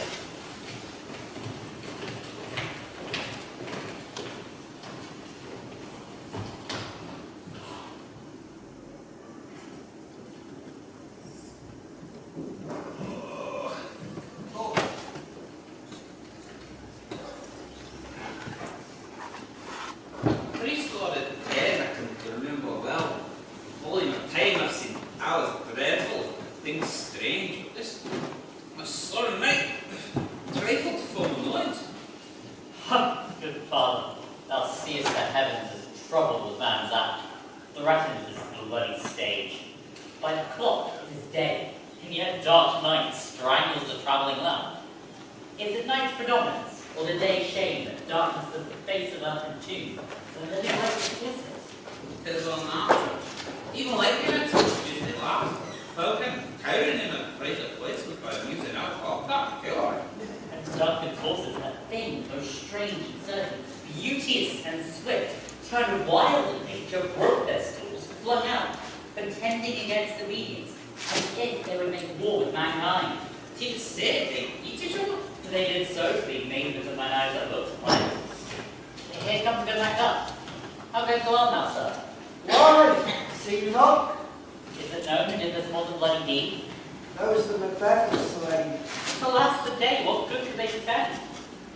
Those the Macbeth was slain. Alas the day, what good could they defend?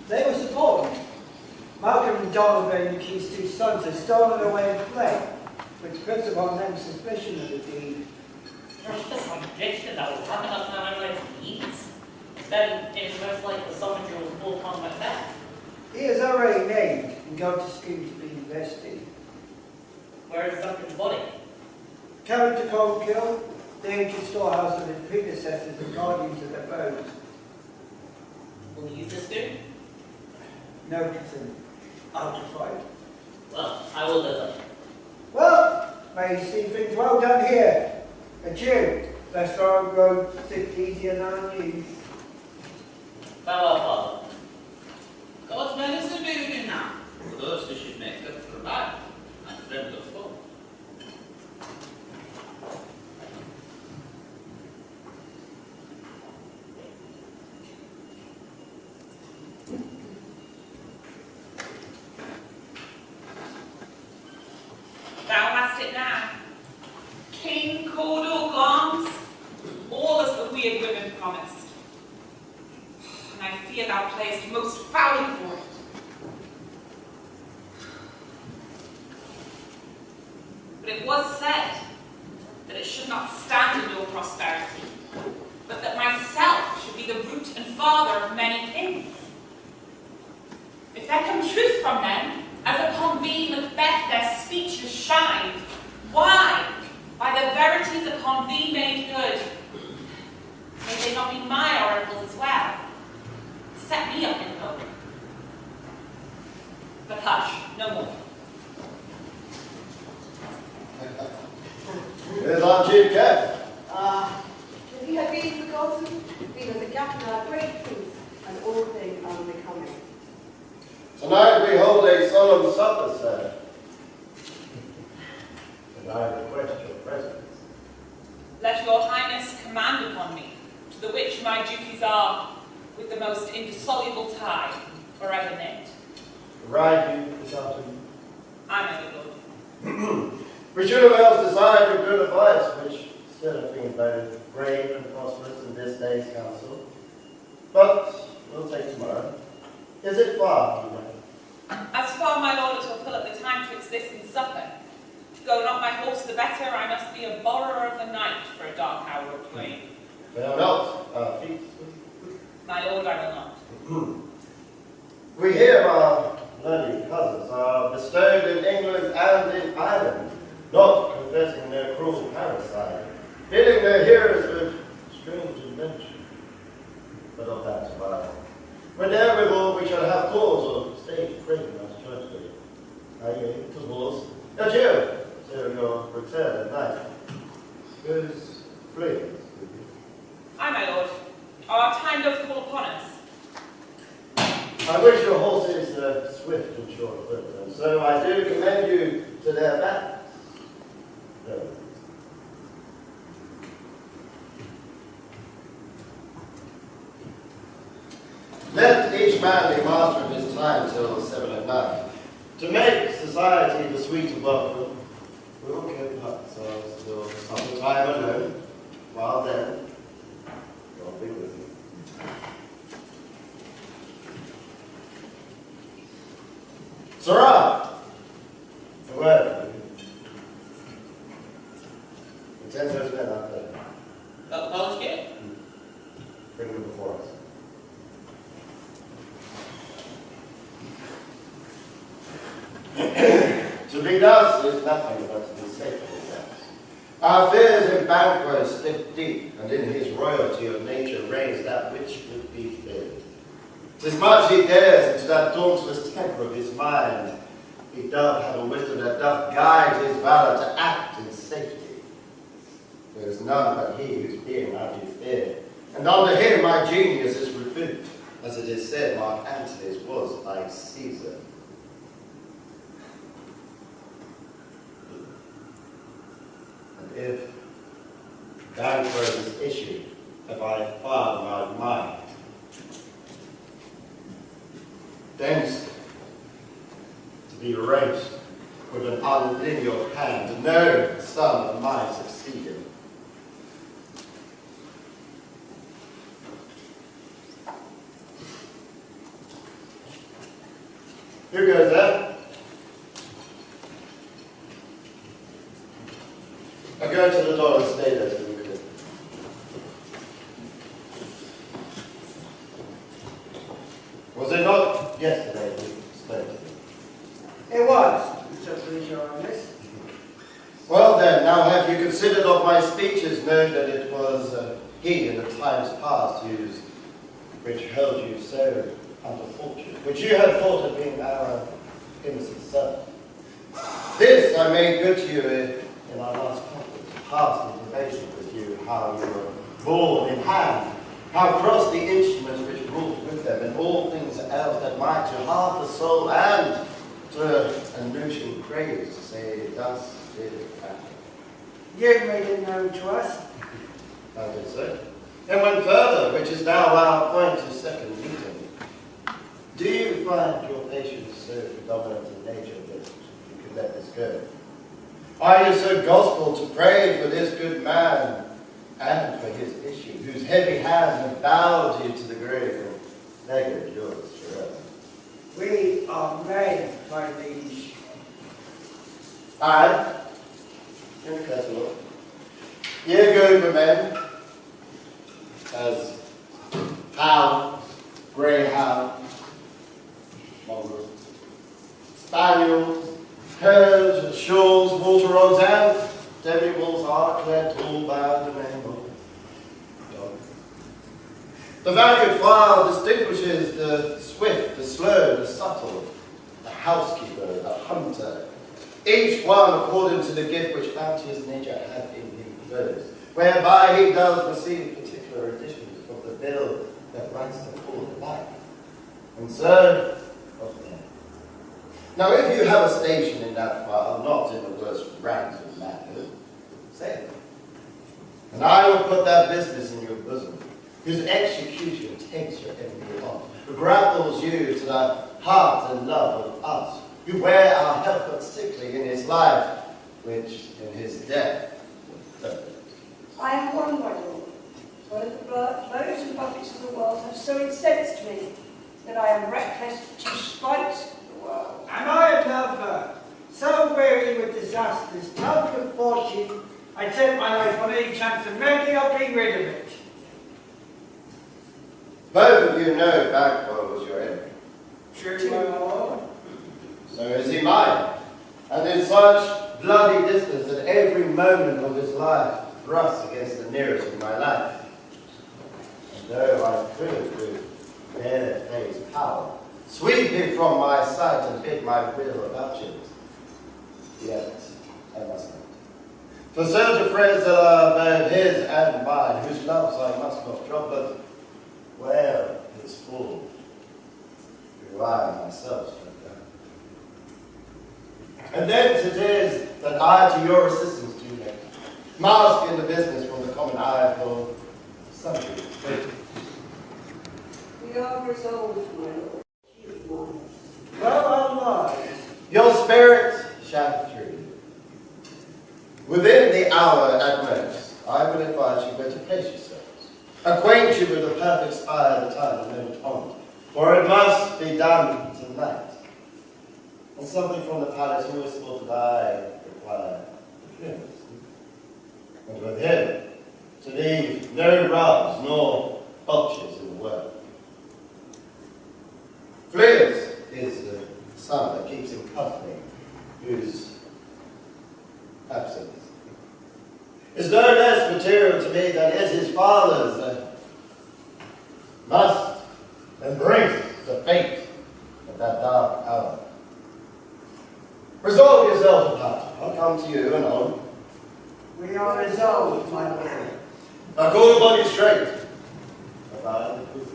They were supported. Malcolm and Donovan, the king's two sons, had stolen away and fled, which puts upon them suspicion of the deed. For some conviction that will happen us now anyway to eats. Then it is most likely the soldier will fall upon Macbeth. He is already named and got to scheme to be invested. Where is Duncan's body? Carried to Coldkill, the ancient storehouse of his predecessors and guardians of their bones. Will you this do? No concern. Out to fight. Well, I will do that. Well, may you see things well done here. Adieu, lest our road sit easier than I knew. Farewell, Father. God's medicine be with you now, for those who should make up for life and friend of foe. Thou hast it now. King Cawdor Glamis, all as the weird women promised. And I fear thou playest most foully for it. But it was said should not stand in your prosperity, but that myself should be the root and father of many things. If there come truth from them, as upon thee, Macbeth, their speeches shine, why, by the verities upon thee made good, may they not be my oracles as well? Set me up in hope. But hush, no more. Here's our chief guest. If you had been forgotten, we was a gap in our great peace, and all things unbecoming. Tonight we hold a solemn supper, sir. And I request your presence. Let your highness command upon me, to the which my duties are, with the most indissoluble tie, forever knit. Ride you this afternoon. I know the Lord. We should have else desired your good advice, which still have been both brave and prosperous in this day's council. But we'll take tomorrow. Is it far, you know? As far, my lord, as will fill up the time twixt this and supper. Go not my horse the better, I must be a borrower of the night for a dark hour or twain. Fail not, our feet. My lord, I will not. We hear our learned cousins are bestowed in England and in Ireland, not confessing their cruel parricide, filling their hearers with strange invention. But of that tomorrow. When therewithal we shall have cause of state praising us joyfully. Aye, to horse. Adieu, till your return at night. Goes free. Aye, my lord. Our time doth call upon us. I wish your horses swift and sure-footed, and so I do commend you to their backs. No. Let each man be master of his time till 7 at night. To make society the sweeter welcome, we will keep ourselves till some time alone. While then, God be with you. Sirrah! A word. Attend those men out there. Bluesky? Bring them before us. To lead us is nothing but to be safe with us. Our fears in Banquo slip deep, and in his royalty of nature reigns that which would be feared. 'Tis much he dares into that dauntless temper of his mind. He doth have a wisdom that doth guide his valour to act in safety. There is none but he whose being I do fear, and under him my genius is rebuked, as it is said Mark Antony's was like Caesar. And if Banquo is issued, have I filed my mind, thence to be erased with an unlineal hand, no son of mine succeeding. Who goes there? I go to the door and stay there till we clear. Was it not yesterday we spoke to him? It was, so please your Highness. Well then, now have you considered of my speeches, know that it was he in the times past which held you so under fortune, which you had thought of being our innocent son. This I made good to you in our last conference, past information with you, how you were born in hand, how crossed the instruments which wrought with them, and all things else that might to half the soul and to a notion craves to say, thus did it happen. You made it known to us. I did so. And went further, which is now our point of second meeting. Do you find your patience so predominant in nature that you could let this go? Are you so gospel to pray for this good man and for his issue, whose heavy hand have bowed you to the grave and beggared yours forever? We are made by these. I, in the castle, Here go for men, as hound, greyhound, mongrel, spaniels, hares, shawls, water rods, and demi wolves are clad all by the name of dog. The valued file distinguishes the swift, the slow, the subtle, the housekeeper, the hunter, each one according to the gift which bounteous nature hath in him clothes, whereby he does receive particular additions from the bill that writes the full life. And so, of them. Now, if you have a station in that file, not in the worst ranks of matters, say it. And I will put that business in your bosom, whose execution takes your envy on, who grapples you to the heart and love of us, who wear our help but sickly in his life, which in his death was perfect. I am one, my lord. One of the blows and buffets of the world have so incensed me that I am reckless to spite the world. Am I another, so weary with disasters, tugged with fortune, I take my life on any chance of making or being rid of it? Both of you know Banquo was your enemy. True, my lord. So is he mine, and in such bloody distance that every moment of his life thrusts against the nearest of my life. And though I could, with bare day's power, sweep him from my sight and bid my will about him, yet I must not. For certain friends that are both his and mine, whose loves I must not drop, but where his fall, do I myself strike down. And then it is that I to your assistance do make, mask in the business from the common eye for sundry faith. We are resolved, my lord. Well, alive. Your spirit shall be true. Within the hour at most, I will advise you where to place yourselves. Acquaint you with the perfect spire of the time and then on, for it must be done tonight. And something from the palace always thought that I require clearance. And with him, to leave no rubs nor botches in the world. Fleers is the son that keeps him company, whose absence is no less material to me than is his father's, that must embrace the fate of that dark hour. Resolve yourselves apart. I'll come to you anon. We are resolved, my lord. Now call the body straight. Abide the truth.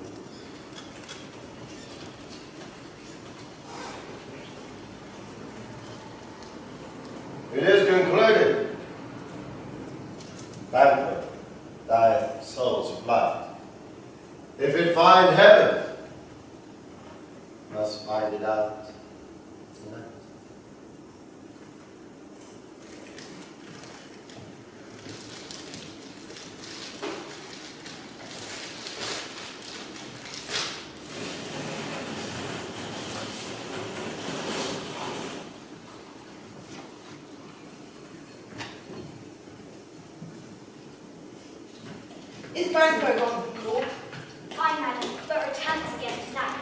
It is concluded. Banquo, thy soul's flight. If it find heaven, must find it out tonight. Is Banquo gone for court? Aye, madam, but returns again tonight.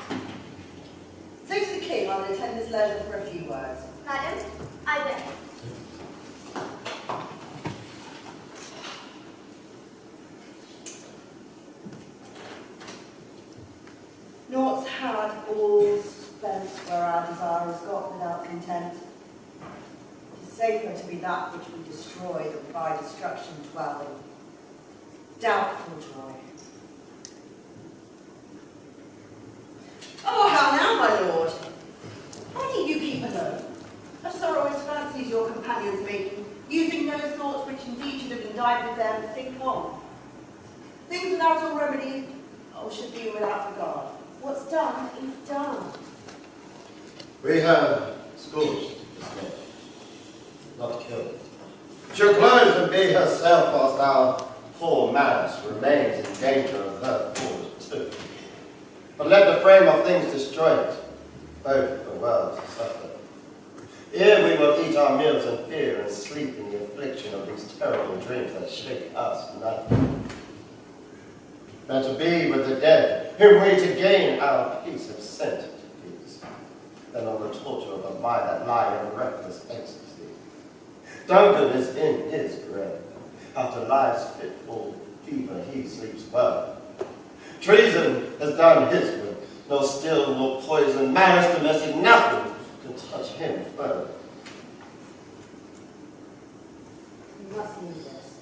Say to the king I will attend his leisure for a few words. Madam, I will. Naught's had, all spent where our desire is got without content. It is safer to be that which we destroy than by destruction dwelling. Doubtful joy. Oh, how now, my lord? Why do you keep alone? A sorrowous fancies your companions making, using those thoughts which indeed should have been died with them to think on. Things without all remedy, should be without regard. What's done is done. We have scorched the snake, not killed it. She'll close and be herself whilst our poor mouse remains in danger of her falls too. But let the frame of things destroy it, both the world to suffer. Here we will eat our meals in fear and sleep in the affliction fiction of these terrible dreams that shake us nightly. Better be with the dead, whom we to gain our peace have sent to peace, than on the torture of a mind that lie in reckless ecstasy. Duncan is in his grave. After life's fitful fever, he sleeps well. Treason has done his work. No still, nor poison, malice domestic, nothing can touch him further. You must need this.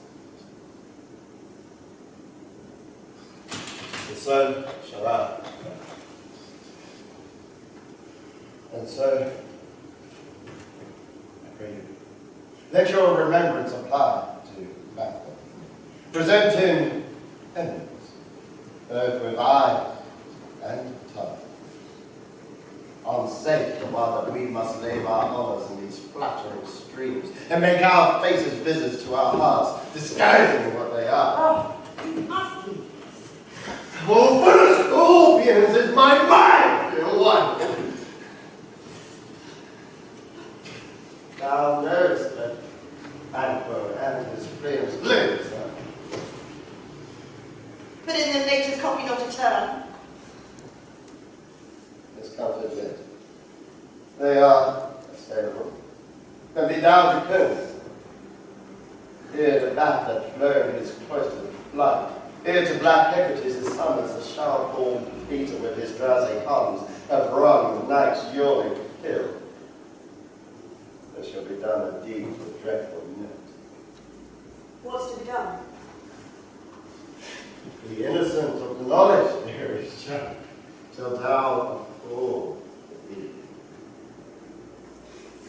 And so shall I. And so, I pray you, let your remembrance apply to Macbeth. Present him enemies, both with eye and tongue. Unsake the while that we must lave our honours in these flattering streams, and make our faces visits to our hearts, disguising what they are. Oh, you must need this. Oh, full of scorpions is my mind, dear one. Thou knowest that Banquo and his flames lives. Put in them nature's copy not a turn. Discounted yet. They are assailable, and be down to curse. Here the bat that flowed his cloistered blood. Here to black Hecate's his summons the sharp-born Peter with his drowsy hums have wrung night's yawning hill. There shall be done a deed with dreadful note. What's to be done? The innocent of the knowledge there is shown, till thou all believe.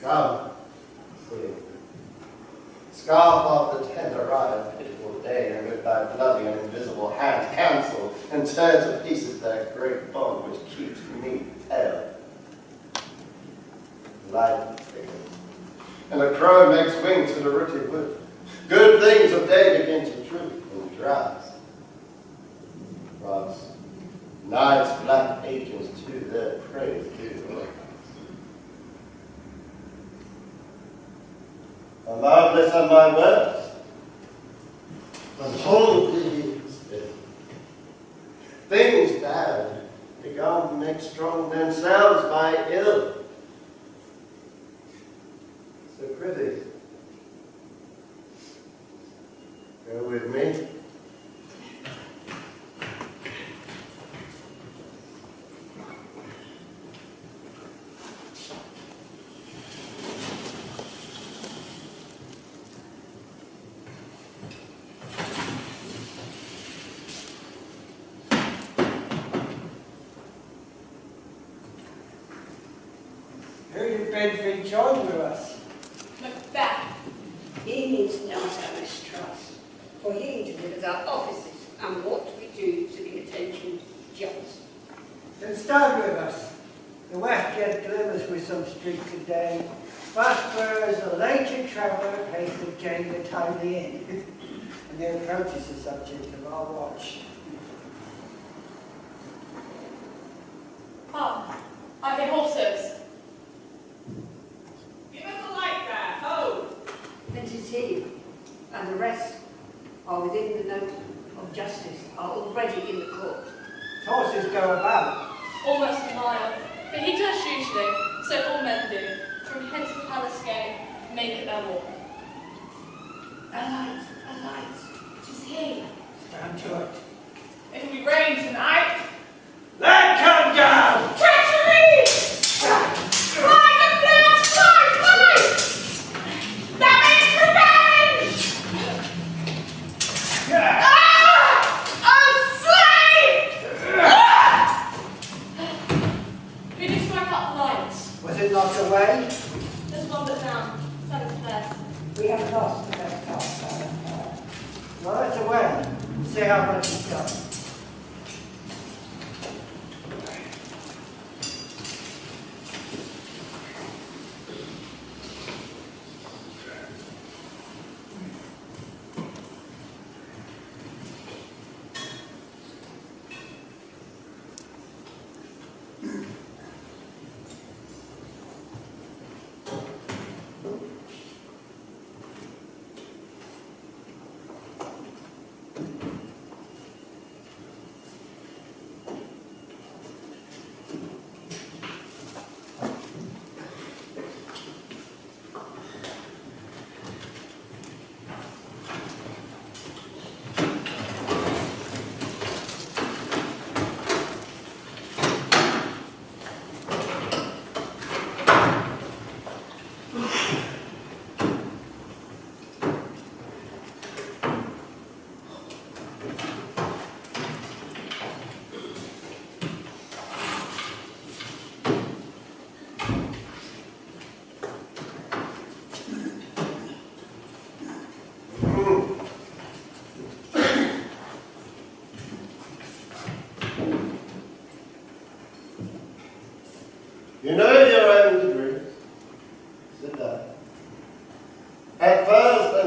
Come, Queen. Scarf off the tender eye of pitiful day, and with thy bloody and invisible hand cancel and tear to pieces that great bond which keeps me pale. Light figures, and a crow makes wing to the rooted wood. Good things of day begin to droop and drowse. Whilst night's black agents to their praise do rise. A marvelous are my words, but wholly still. Things bad begun make strong themselves by ill. So prithee, go with me. Bedford joined with us. Macbeth. He needs not our mistrust, for he delivers our offices and what we do to the attention just. Then stand with us. The west yet glimmers with some streaks of day. Fast spurs a later traveller pays to gain the timely in, and the approach is the subject of our watch. Ah, I hear horses. Give us a light there, ho! And 'tis he, and the rest are within the note of justice, are already in the court. Horses go about. Almost a mile, but he does usually, so all men do, from head to palace gate, make it their walk. A light, 'tis he. Stand to it. It'll be rain tonight. Let come down! Treachery! Fly, Macbeth! Fly! That means revenge! Yeah. Oh, slave! Who did strike up the lights? Was it not away? There's one but down, Seventh Place. We have lost the best part. Well, it's away. See how much it's done.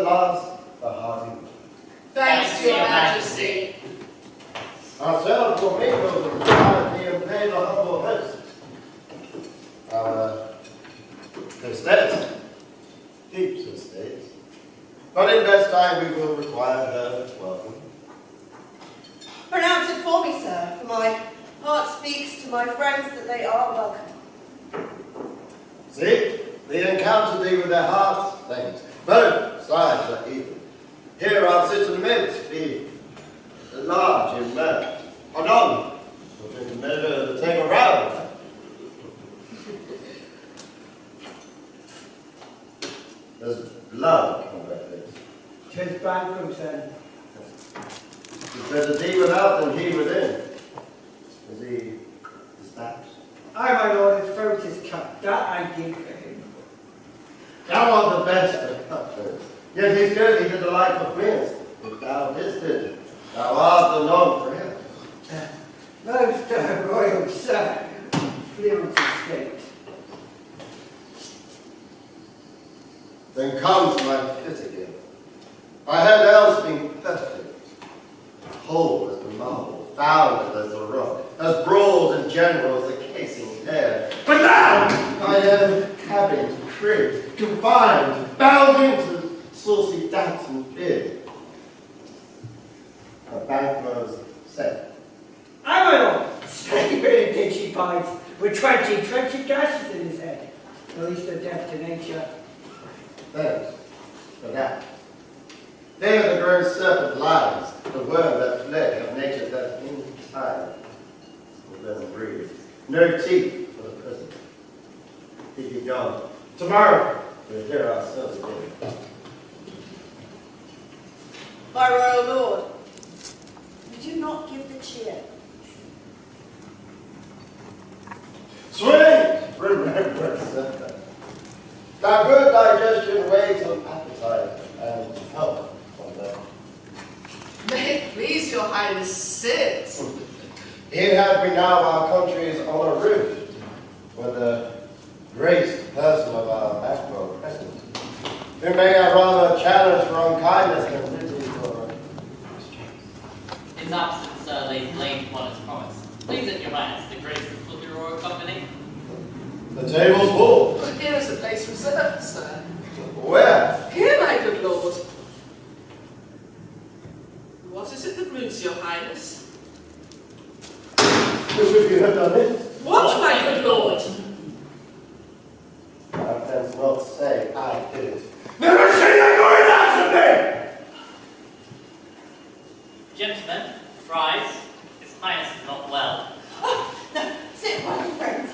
last, a hearty welcome. Thanks to your majesty. Ourselves will mingle with the society and pay the humble host. Our hostess, deep hostess. But in best time we will require her welcome. Pronounce it for me, sir, for my heart speaks to my friends that they are welcome. See, they encounter thee with their hearts, thanks. Both sides are even. Here I'll sit in the midst, be large in mirth. Anon, we'll drink a measure of the table round. There's blood on their face. 'Tis Banquo, then. It's better thee without than he within. Is he dispatched? Aye, my lord, his throat is cut. That I give for him. Thou art the best of cutthroats. Yet he's good, he did the life of friends. If thou didst it, thou art the non-friend. Most royal sir, fluent estate. Then comes my fit again. I had else been perfect, whole as the marble, founded as the rock, as broad and general as the casing hair. But now I am cabined, cribbed, confined, bound into saucy doubts and fear. A Banquo's set. Aye, my lord, say really did she bite, with 20 gashes in his head. The least of death to nature. Thanks for that. There the grown serpent lies, the worm that fled of nature's that in time will then breathe. No teeth for the present. He be gone. Tomorrow we'll hear ourselves again. My royal lord, you do not give the cheer. Sweet remembrance of that. Thy good digestion weighs on appetite and health on that. May it please your highness sit. Here have we now our country's honor root, with the graced person of our admiral present, who may I rather challenge for unkindness than pity for His absence, sir, lays blame upon his promise. Please at your highness, the grace of the royal company. the table's full. But here is a place reserved, sir. Where? Here, my good lord. What is it that moves your highness? Which of you have done it? What, my good lord? Thou canst not say I did it. Never say that going out to me! Gentlemen, rise. His highness is not well. Oh, no, sit, my good friend.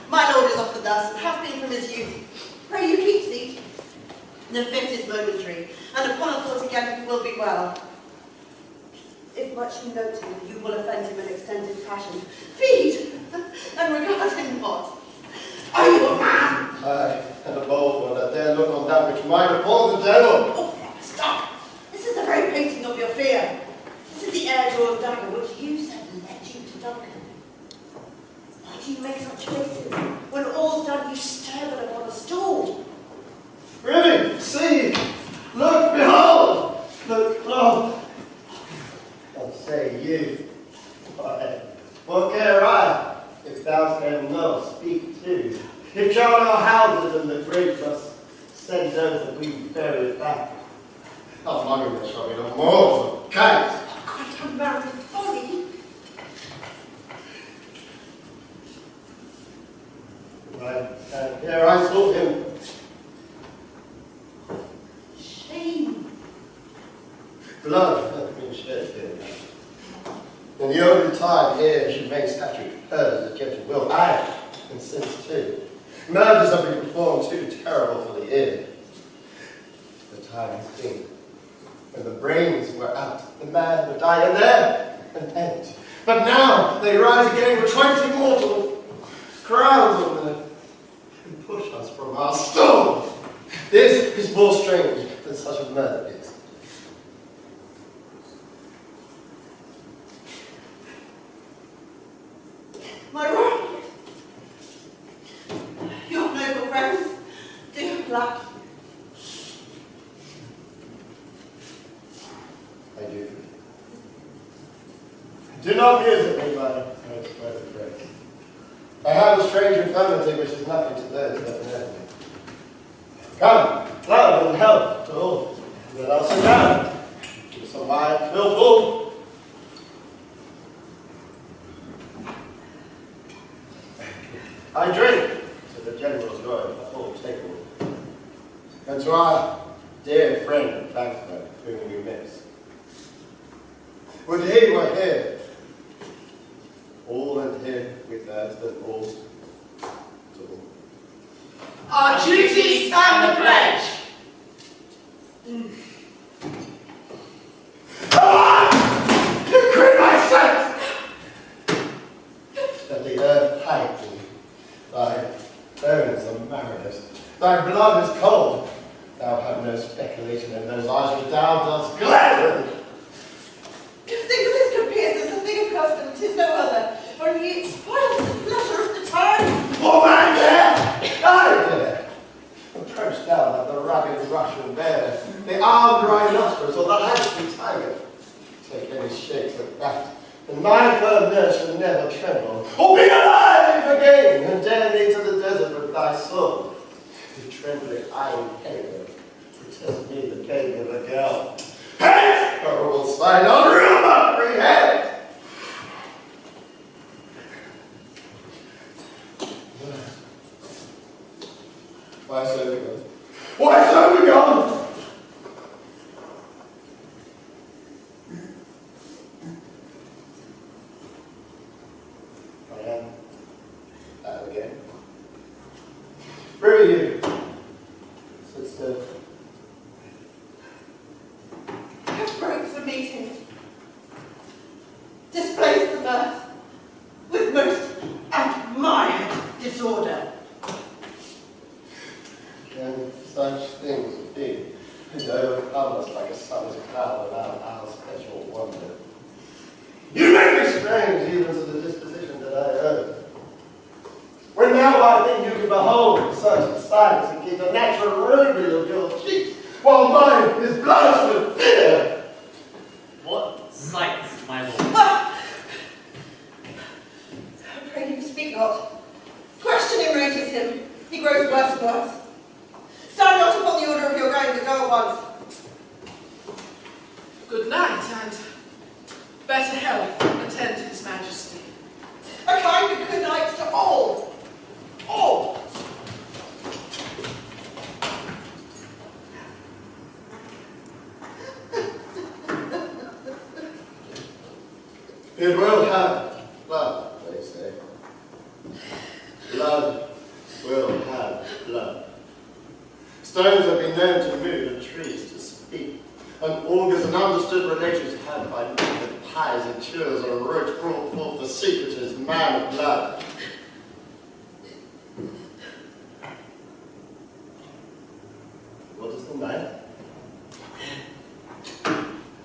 My lord is often thus, and hath been from his youth. Pray you keep seat. The fit is momentary, and upon a thought again he will be well. If much you note him, you will offend him and extend his passion. Feed, and regard him not. Are you a man? Aye, and a bold one that dare look on that which might appall the devil. Oh, stop! This is the very painting of your fear. This is the air-drawn dagger which you said led you to Duncan. Why do you make such faces? When all's done, you stir them upon a stool. Really? See! Look, behold! Look, oh! I'll say you. Why, what care I, if thou can not speak too? If John our houses and the great must send those that we bury back, how monument shall be no more of kites? Quite unmarried folly. Right, and here I saw him. Shame. Blood hath been shed here. In the olden time, here she makes statute hers, the gentle will. Aye, and since too. Murders have been performed too terrible for the ear. The time has been when the brains were out, the man would die, and there an end. But now they rise again with 20 mortal crowns on them and push us from our stone. This is more strange than such a murder is. My lord, your noble friends do lack. Do not muse at me, my most present grace. I have a strange infirmity which is nothing to those that know me. Come, love and help to all. Then I'll sit down. Give some wine, fill full. I drink to the general joy of the whole table, and to our dear friend Bankman, whom we miss. Would he were here, all and here with us and all to all. Our duties and the pledge. Come on! You quit my sight! That the earth height thee, thy bones are marrowless, thy blood is cold. Thou have no speculation in those eyes, but thou dost gladden. Think of this compares as a thing of custom, 'tis no other, for he spoils the pleasure of the time. Oh, man, there! I there! Approach down like the rugged Russian bear, the armed rhinoceros, or the handsome tiger. Take any shakes like that, and my firm nerve shall never tremble, or be alive again, and dare me to the desert with thy sword. The trembling iron hater, protest me the baby of a girl. Hence, horrible sign on real mockery head! Why so begun? Why so begun? I am out again. Where are you? Sit still. Have broke the meeting. Displays the mirth with most admired disorder. Can such things be? And overcome us like a summer's cloud without our special wonder. You make me strange even to the disposition that I owe. When now I think you can behold such silence and keep the natural ruby of your cheeks, while mine is blushed with fear. What sights, my lord? Ah! Pray you speak not. Question enrages him. He grows worse and worse. Stand not upon the order of your going to go at once. Good night, and better health attend His Majesty. A kind of good night to all. All. It will have blood, they say. Blood will have blood. Stones have been known to move and trees to speak, and augurs and understood relations had by men and pies and churls or roach brought forth the secret as man of blood. What is the matter?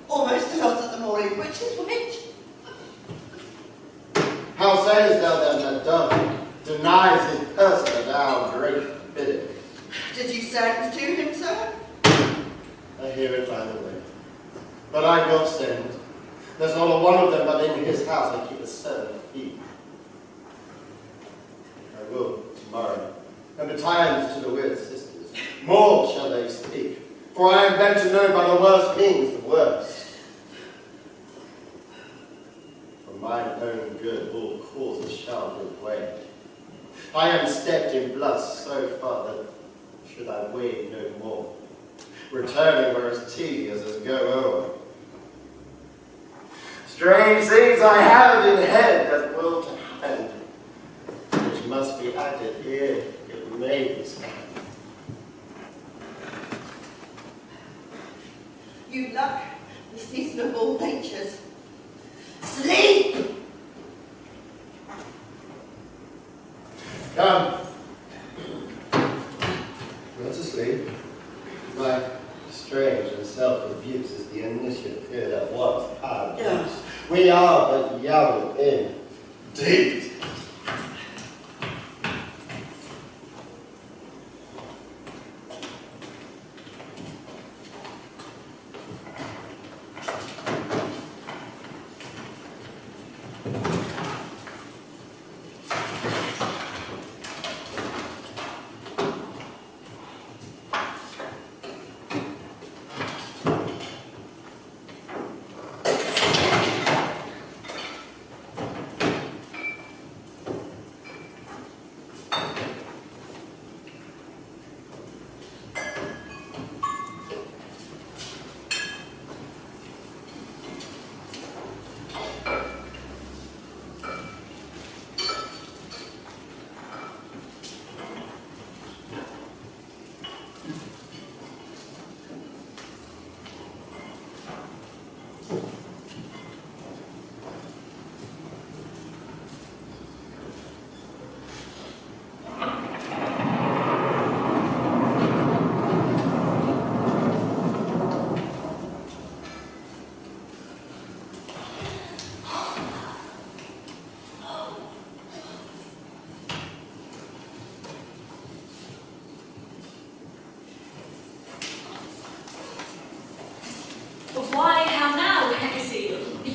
Almost a lot at the morning, which is which? How sayest thou then that dove denies his person at our great bidding? Did you send to him, sir? I hear it by the way. But I will send. There's not a one of them but in his house I keep a servant feed. I will tomorrow, and betimes to the weird sisters. More shall they speak, for I am bent to know by the worst means the worst. For mine own good all causes shall give way. I am stepped in blood so far that should I wade no more, returning where it's tedious as go over. Strange things I have in head that will to hand, which must be acted ere it may be scanned. You lack the season of all natures. Sleep! Come. Not to sleep. My strange and self-abuse is the initiate fear that was our abuse. We are but young indeed.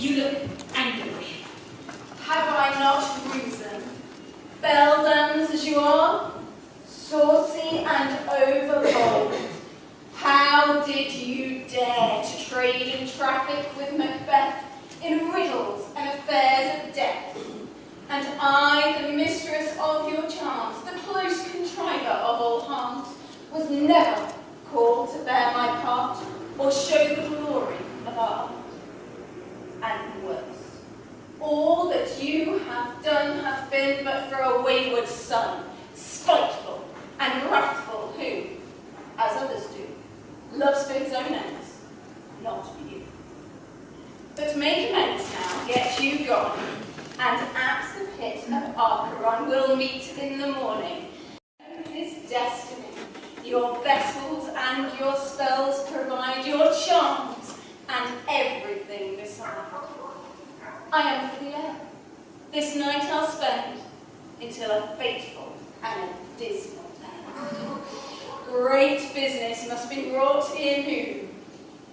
You look angry. Have I not reason? Beldams as you are, saucy and overbold. How did you dare to trade and traffic with Macbeth in riddles and affairs of death? And I, the mistress of your charms, the close contriver of all harms, was never called to bear my part or show the glory of art. And worse, all that you have done hath been but for a wayward son, spiteful and wrathful, who, as others do, loves for his own ends, not for you. But make amends now, get you gone, and at the pit of Archeron we'll meet in the morning. His destiny, your vessels and your spells provide your charms and everything beside. I am for the air. This night I'll spend until a fateful and a dismal end. Great business must be wrought ere noon.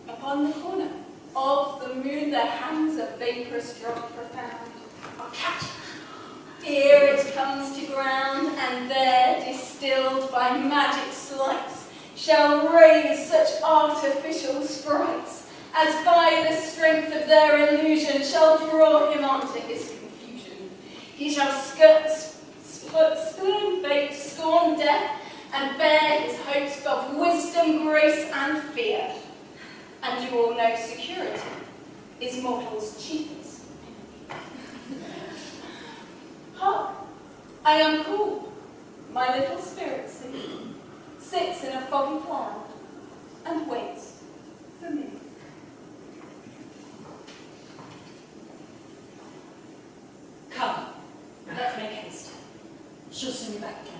Upon the corner of the moon their hands of vaporous drop profound. I'll catch it ere it comes to ground, and there, distilled by magic sleights, shall raise such artificial sprites as by the strength of their illusion shall draw him on to his confusion. He shall spurn fate, scorn death, and bear his hopes of wisdom, grace, and fear. And you all know security is mortal's chiefest. Hark, I am cool. My little spirit sits in a foggy cloud and waits for me. Come, let's make haste. She'll soon be back again.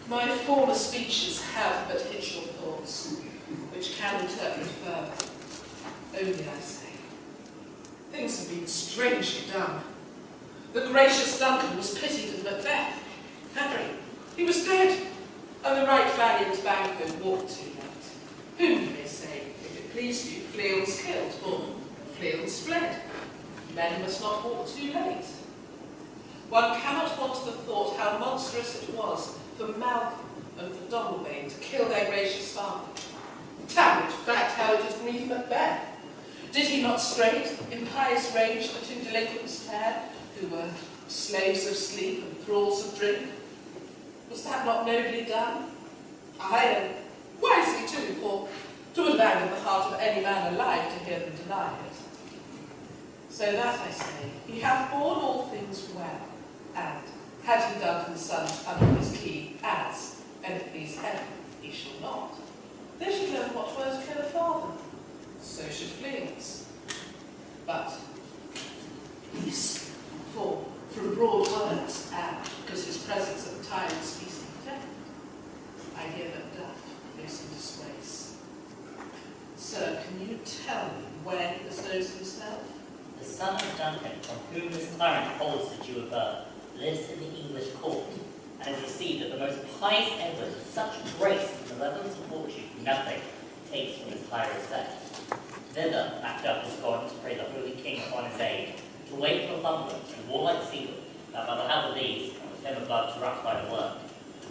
My former speeches have but hit your thoughts, which can interpret further. Only I say, things have been strangely done. The gracious Duncan was pitied as Macbeth. Henry, he was dead, and the right valiant Banquo walked too late. Whom you may say, if it pleased you, Fleel's killed, or Fleel's fled. Men must not walk too late. One cannot want the thought how monstrous it was for Malcolm and for Donalbain to kill their gracious father. Damned fact how it has grieved Macbeth. Did he not straight, in pious rage, the two delinquents tear, who were slaves of sleep and thralls of drink? Was that not nobly done? Aye, and wisely too, for 'twould anger the heart of any man alive to hear them deny it. So that, I say, he hath borne all things well, and had he Duncan's sons under his key, as, and it please heaven, he shall not, they should learn what were to kill a father. So should Fleel's. But peace, for from broad words, and because his presence at the time was speaking effect, I hear Macbeth lives in disgrace. Sir, can you tell me where he bestows himself? The son of Duncan, from whom this tyrant holds the due of birth, lives in the English court, and is received at the most pious Edward with such grace and benevolence of fortune, nothing takes from his high respect. Thither Macbeth was gone to pray the Holy King upon his aid, to wait for Northumberland and warlike Sealand, that by the help of these, and with him above to ratify the work,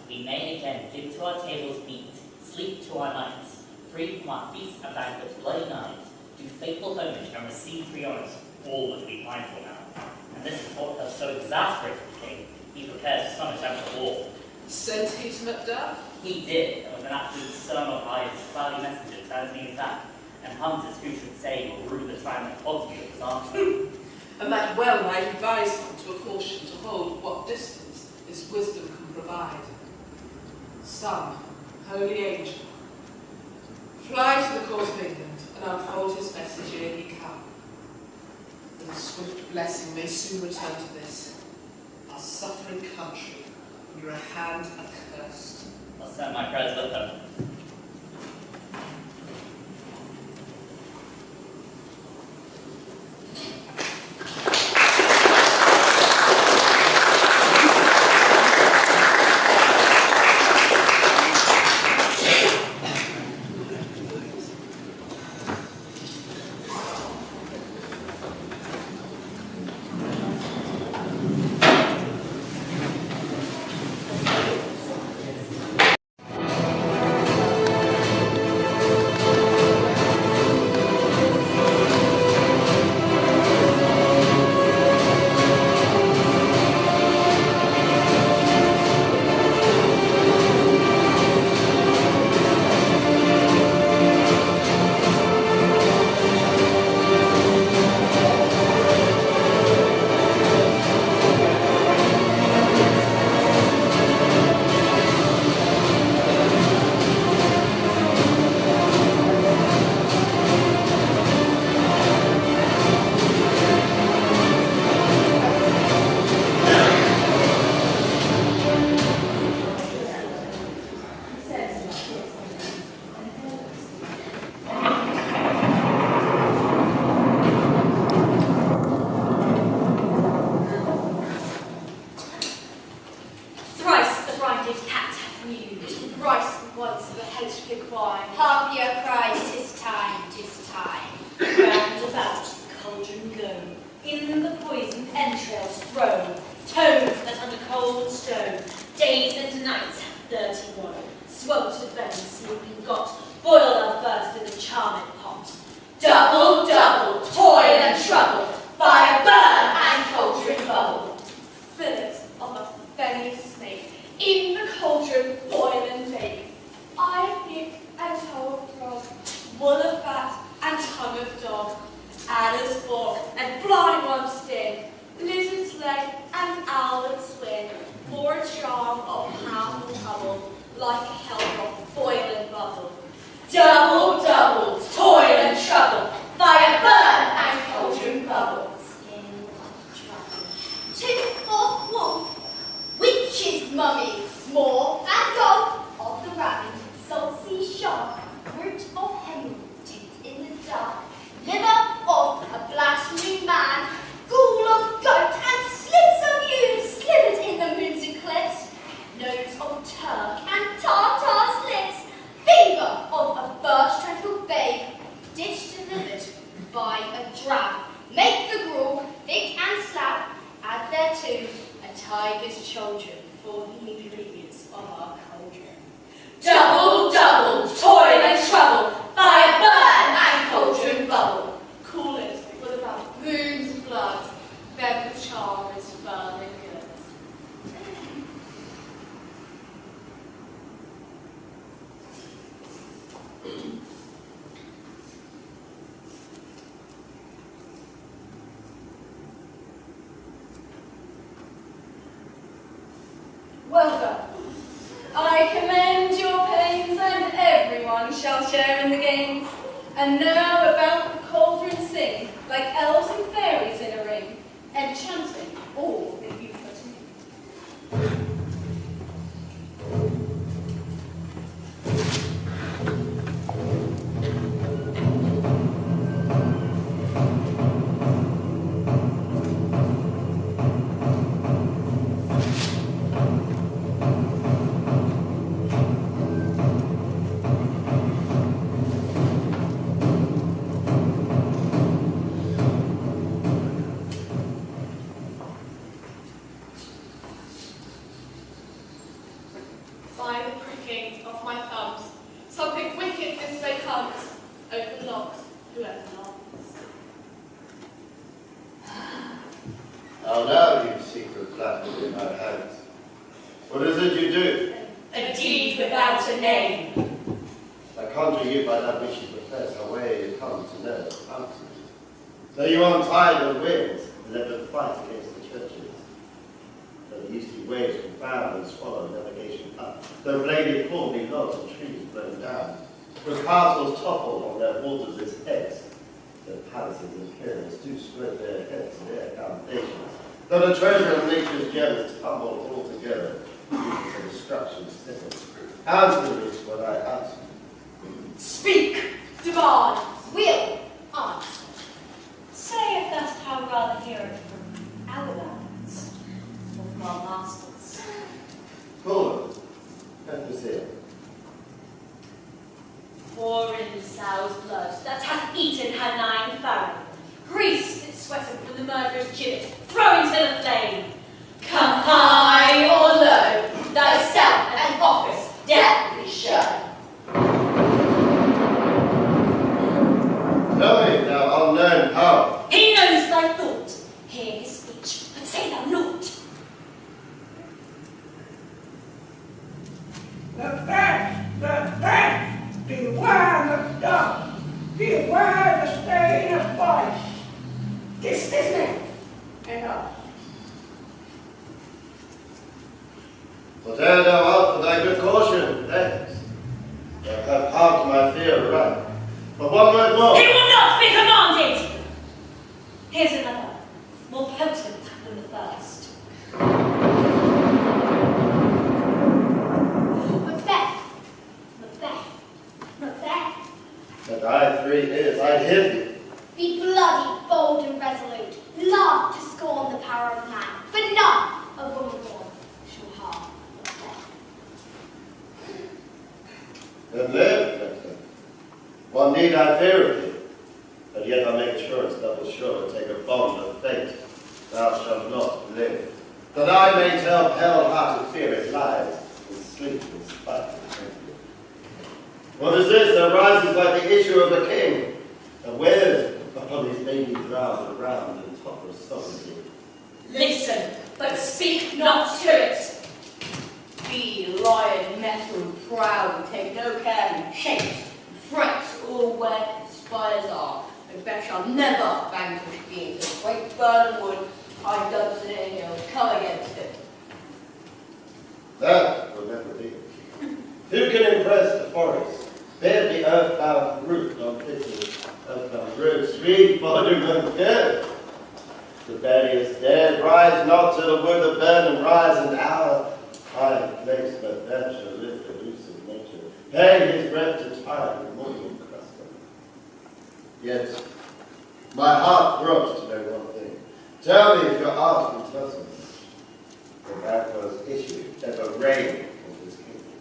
we may again give to our tables meat, sleep to our nights, free from our feasts and banquets, bloody nights, do faithful homage and receive free honours, all which we pine for now. And this is what has so exasperated the king, he prepares to summon him to war. Sent he to Macbeth? He did, and with an absolute stern of eyes, his cloudy messenger turns me his back, and hums as who should say will rue the triumphant quality of his answer. And that well might advise him to a caution to hold what distance his wisdom can provide. Son, holy angel, fly to the court of England and unfold his message ere he come. And swift blessing may soon return to this, our suffering country, under a hand accursed. I'll send my prayers with them. with entrails thrown, tones that under cold stone, days and nights have dirty woe, sweltered belly sleeping got, boil thou first in the charming pot. Double, double, toil and trouble, fire burn and cauldron bubble. Fillet of a fenny snake, in the cauldron boil and bake. Eye of pig and toe of frog, wool of fat and tongue of dog, adder's fork and blind worm's sting, lizard's leg and owlet's wing, for a charm of ham and trouble, like a hell-rock boil and bubble. Double, double, toil and trouble, fire burn and cauldron bubble. Tooth of wolf, witch's mummy, moor and dog of the rabbit, salty shark, root of hemlock, teeth in the dark, liver of a blaspheming man, ghoul of goat and slits of yew slivered in the moon's eclipse, nose of Turk and Tartar's lips, finger of a birch-trampled babe, dish delivered by a drab, make the gruel thick and slab, add thereto a tiger's children for the ingredients of our cauldron. Double, double, toil and trouble, fire burn and cauldron bubble. Cool it with about moon's blood, then the charm is firm and good. Well done. I commend your pains, and everyone shall share in the games. And now about the cauldron sing, like elves and fairies in a ring, enchanting all that you put in. By the pricking of my thumbs, something wicked this way comes. Open locks, whoever knocks. How now, you secret flattery in my hands? What is it you do? A deed without a name. I conjure you by that which you profess, how way you come to know how to. So you untie the winds, and let them fight against the churches. Though the eastern waves confound and swallow navigation up, though bladed fall be logs and trees blown down, though castles topple on their waters' heads, though palaces and pyramids do spread their heads and their foundations, though the treasure of nature's gems tumble all together, to destruction snippets. Answer me what I ask you. Speak! Demand, will, answer. Say if thou how rather hear it from our lands, or from our masters. Call it. Let me see it. For in Sow's blood that hath eaten her 9 farrow, grease it sweated from the murderer's gibbet, thrown to the flame. Come high or low, thyself and office deftly show. Know me, thou unknown power. He knows thy thought. Hear his speech, but say thou naught. Macbeth, beware the dust, beware the stain of vice. Dismissing. Enough. Whate'er thou art for thy good caution, thanks. Thou have halved my fear right. But one word more. He will not be commanded! Here's another, more potent than the first. Macbeth, Macbeth, Macbeth. That I 3 ears, I hear thee. Be bloody, bold, and resolute. Laugh to scorn the power of man, but none of woman born shall harm Macbeth. Then live, Macbeth. One need I fear of thee, but yet I make assurance double sure and take a bond of fate. Thou thou shalt not live, that I may tell pale-hearted fear it lies, and sleep in spite of envy. What is this that rises like the issue of a king, and wears upon his baby drowned around and top of sovereignty? Listen, but speak not to it. Be lion metal and proud, and take no care who shakes, frets, or where conspires are. Macbeth shall never vanquish beings of great burden wood, high Dudson hill, come against him. That will never be. Who can impress the forest? Bear the earthbound root on pitches, earthbound roots, read monument dead. The belly is dead, rise not to the wood of burn and rise an hour. High place Macbeth shall live the loose of nature, pay his breath to time with morning custom. Yet my heart throbs to know one thing. Tell me if your art will tell me. The Banquo's issue ever reign in this kingdom.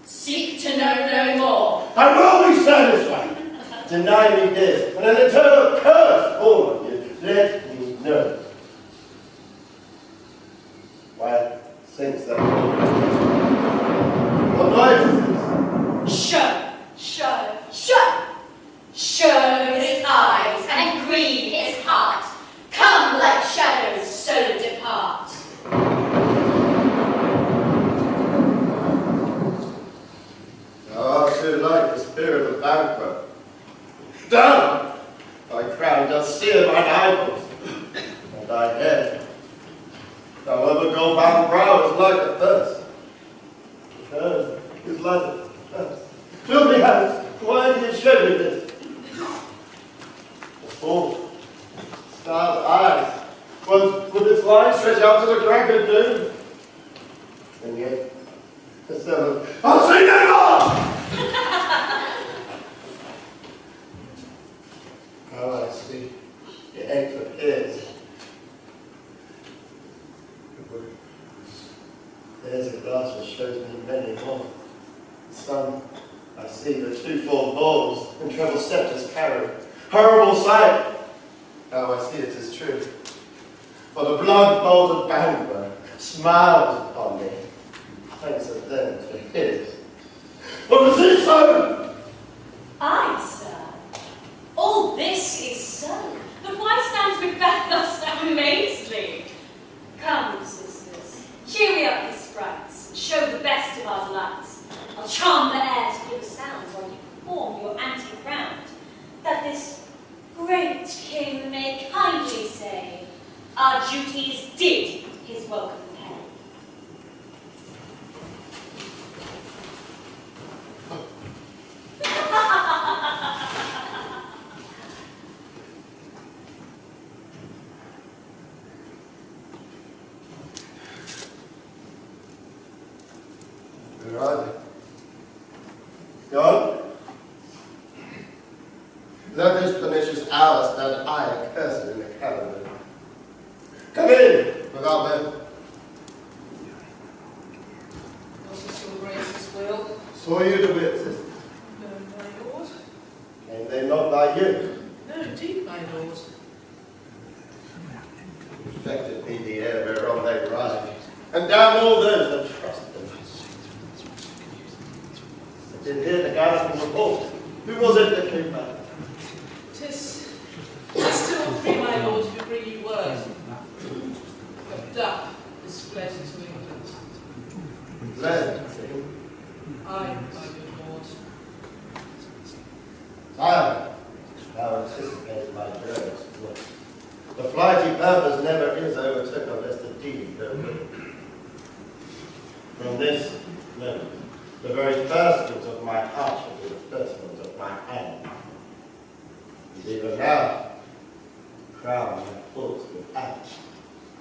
Seek to know no more. I will be satisfied. Deny me this, and an eternal curse fall on you. Let me know. Why, since that what noise is this? Show his eyes and grieve his heart. Come like shadows, so depart. Thou art too like the spirit of Banquo. Down! Thy crown does sear mine eyeballs, and thy head. However, gold-bound brow is like a thirst. Hers is like a thirst. Fill me, hands, why do you show me this? The full, starred eyes, would its line stretch out to the crack of doom? And yet, the seventh, I'll say no more! Oh, I see. The egg appears. There's a glass which shows me many more. Some, I see the twofold balls and treble scepters carried. Horrible sight! Now I see it is true. For the blood bolt of Banquo smiles upon me. Thanks of them for his. What was this, so? Aye, sir. All this is so. But why stands Macbeth thus amazedly? Come, sisters, cheer we up his sprites, and show the best of our delights. I'll charm the air to give a sound while you perform your antic round, that this great king may kindly say, our duties did his welcome pay. Where are they? Gone? Let this pernicious hour stand I accursed in the calendar. Come in, without men. Was this your grace's will? Saw you to witnesses. No, my lord. Came they not by you? No, indeed, my lord. Infected be the air whereon they ride, and damn all those that trust them. I did hear the galloping report. Who was it that came back? 'Tis still free, my lord, who bring you word. Macduff is fled to England. Fled? Aye, my good lord. Sire, thou anticipated my journey's work. The flighty purpose never is overtook unless the deed go with it. From this moment, the very first moves of my heart shall be the first moves of my hand. And even now, crown my thoughts with ash,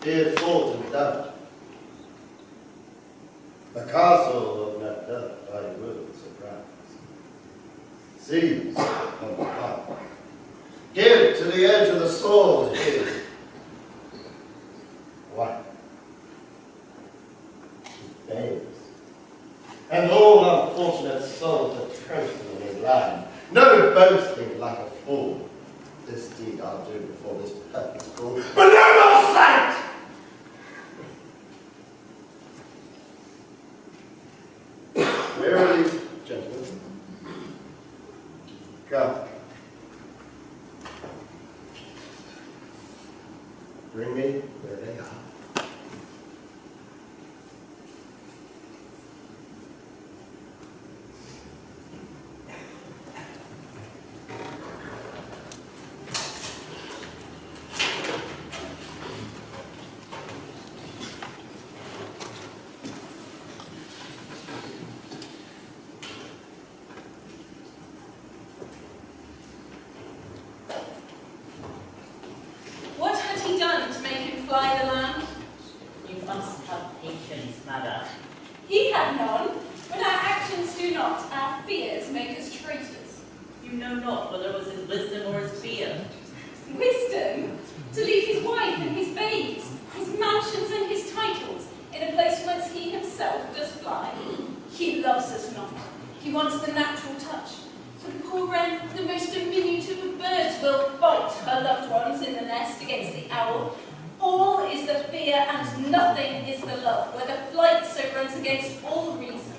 be it fought and done. The castle of Macbeth I will surprise. Seize on the heart. Give to the edge of the sword his wife, his babes, and all unfortunate souls that trample in his land. No boasting like a fool. This deed I'll do before this purpose call. But no more sight! He had none. When our actions do not, our fears make us traitors. You know not whether it was his wisdom or his fear. Wisdom? To leave his wife and his babes, his mansions and his titles, in a place whence he himself does fly. He loves us not. He wants the natural touch. For the poor wren, the most diminutive of birds, will fight her loved ones in the nest against the owl. All is the fear and nothing is the love, where the flight so runs against all reason.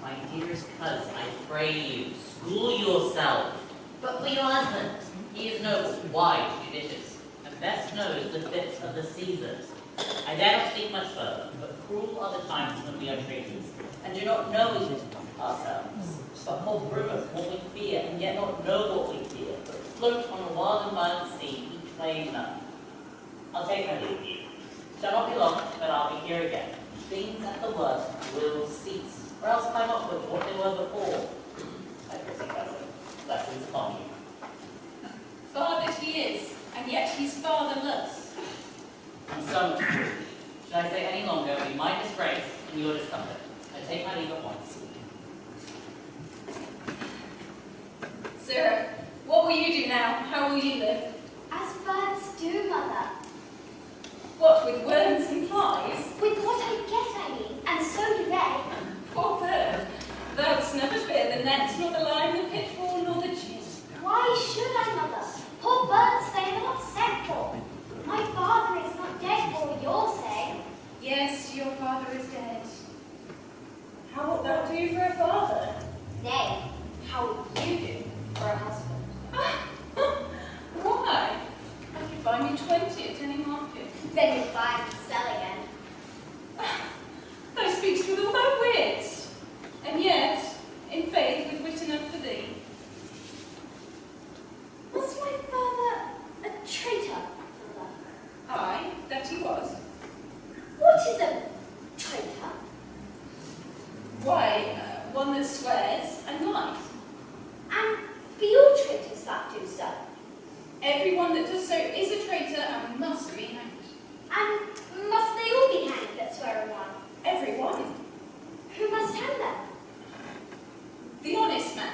My dearest coz, I pray you, school yourself. But for your husband, he is noble, wise, judicious, and best knows the fits of the seasons. I dare not speak much further, but cruel are the times when we are traitors, and do not know ourselves, but more brimmer what we fear, and yet not know what we fear, but float on a wild and violent sea, each playing none. I'll take my leave. Shall not be long, but I'll be here again. Things at the worst will cease, or else climb upward what they were before. My pretty cousin, blessings upon you. Fathered he is, and yet he's fatherless. And so much true. Should I say any longer, be my disgrace and your discomfort. I take my leave at once. Sarah, what will you do now? How will you live? As birds do, Mother. What, with worms and flies? With what I get, I mean, and so do they. Poor bird. Thou'dst never fear the net, nor the line, the pitfall, nor the gist. Why should I, Mother? Poor birds they are not sent for. My father is not dead for your sake. Yes, your father is dead. How wilt thou do for a father? Nay, how will you do for a husband? Why? I could buy me 20 at any market. Then you'll buy and sell again. Thou speakst with all thy wits, and yet, in faith, with wit enough for thee. Was my father a traitor, Mother? Aye, that he was. What is a traitor? Why, one that swears and lies. And be all traitors that do so? Everyone that does so is a traitor and must be hanged. And must they all be hanged that swear and lie? Everyone. Who must hang them? The honest man.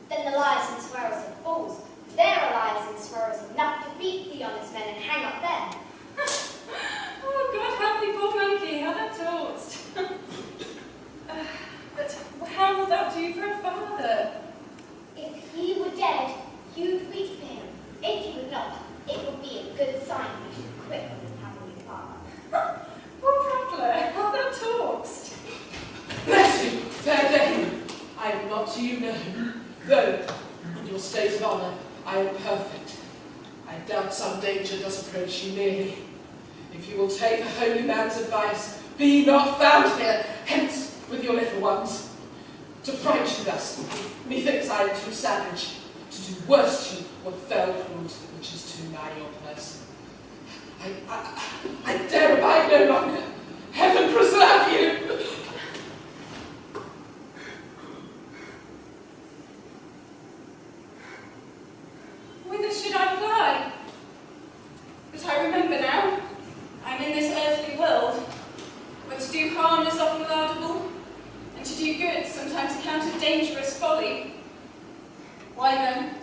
Then the liars and swearers are fools. There are liars and swearers enough to beat the honest men and hang up them. Oh, God help thee, poor monkey, how thou talkst. But how wilt thou do for a father? If he were dead, you'd weep for him. If he were not, it would be a good sign you should quit with his heavenly father. Poor prattler, how thou talkst. Bless you, fair dame. I am not to you known, though, in your state of honour, I am perfect. I doubt some danger does approach you nearly. If you will take a holy man's advice, be not found here, hence with your little ones. To fright you thus, methinks I am too savage. To do worse to you what fell cruelty, which is too nigh your person. I dare abide no longer. Heaven preserve you! Whither should I fly? But I remember now, I'm in this earthly world, where to do harm is often laudable, and to do good sometimes accounted dangerous folly. Why then,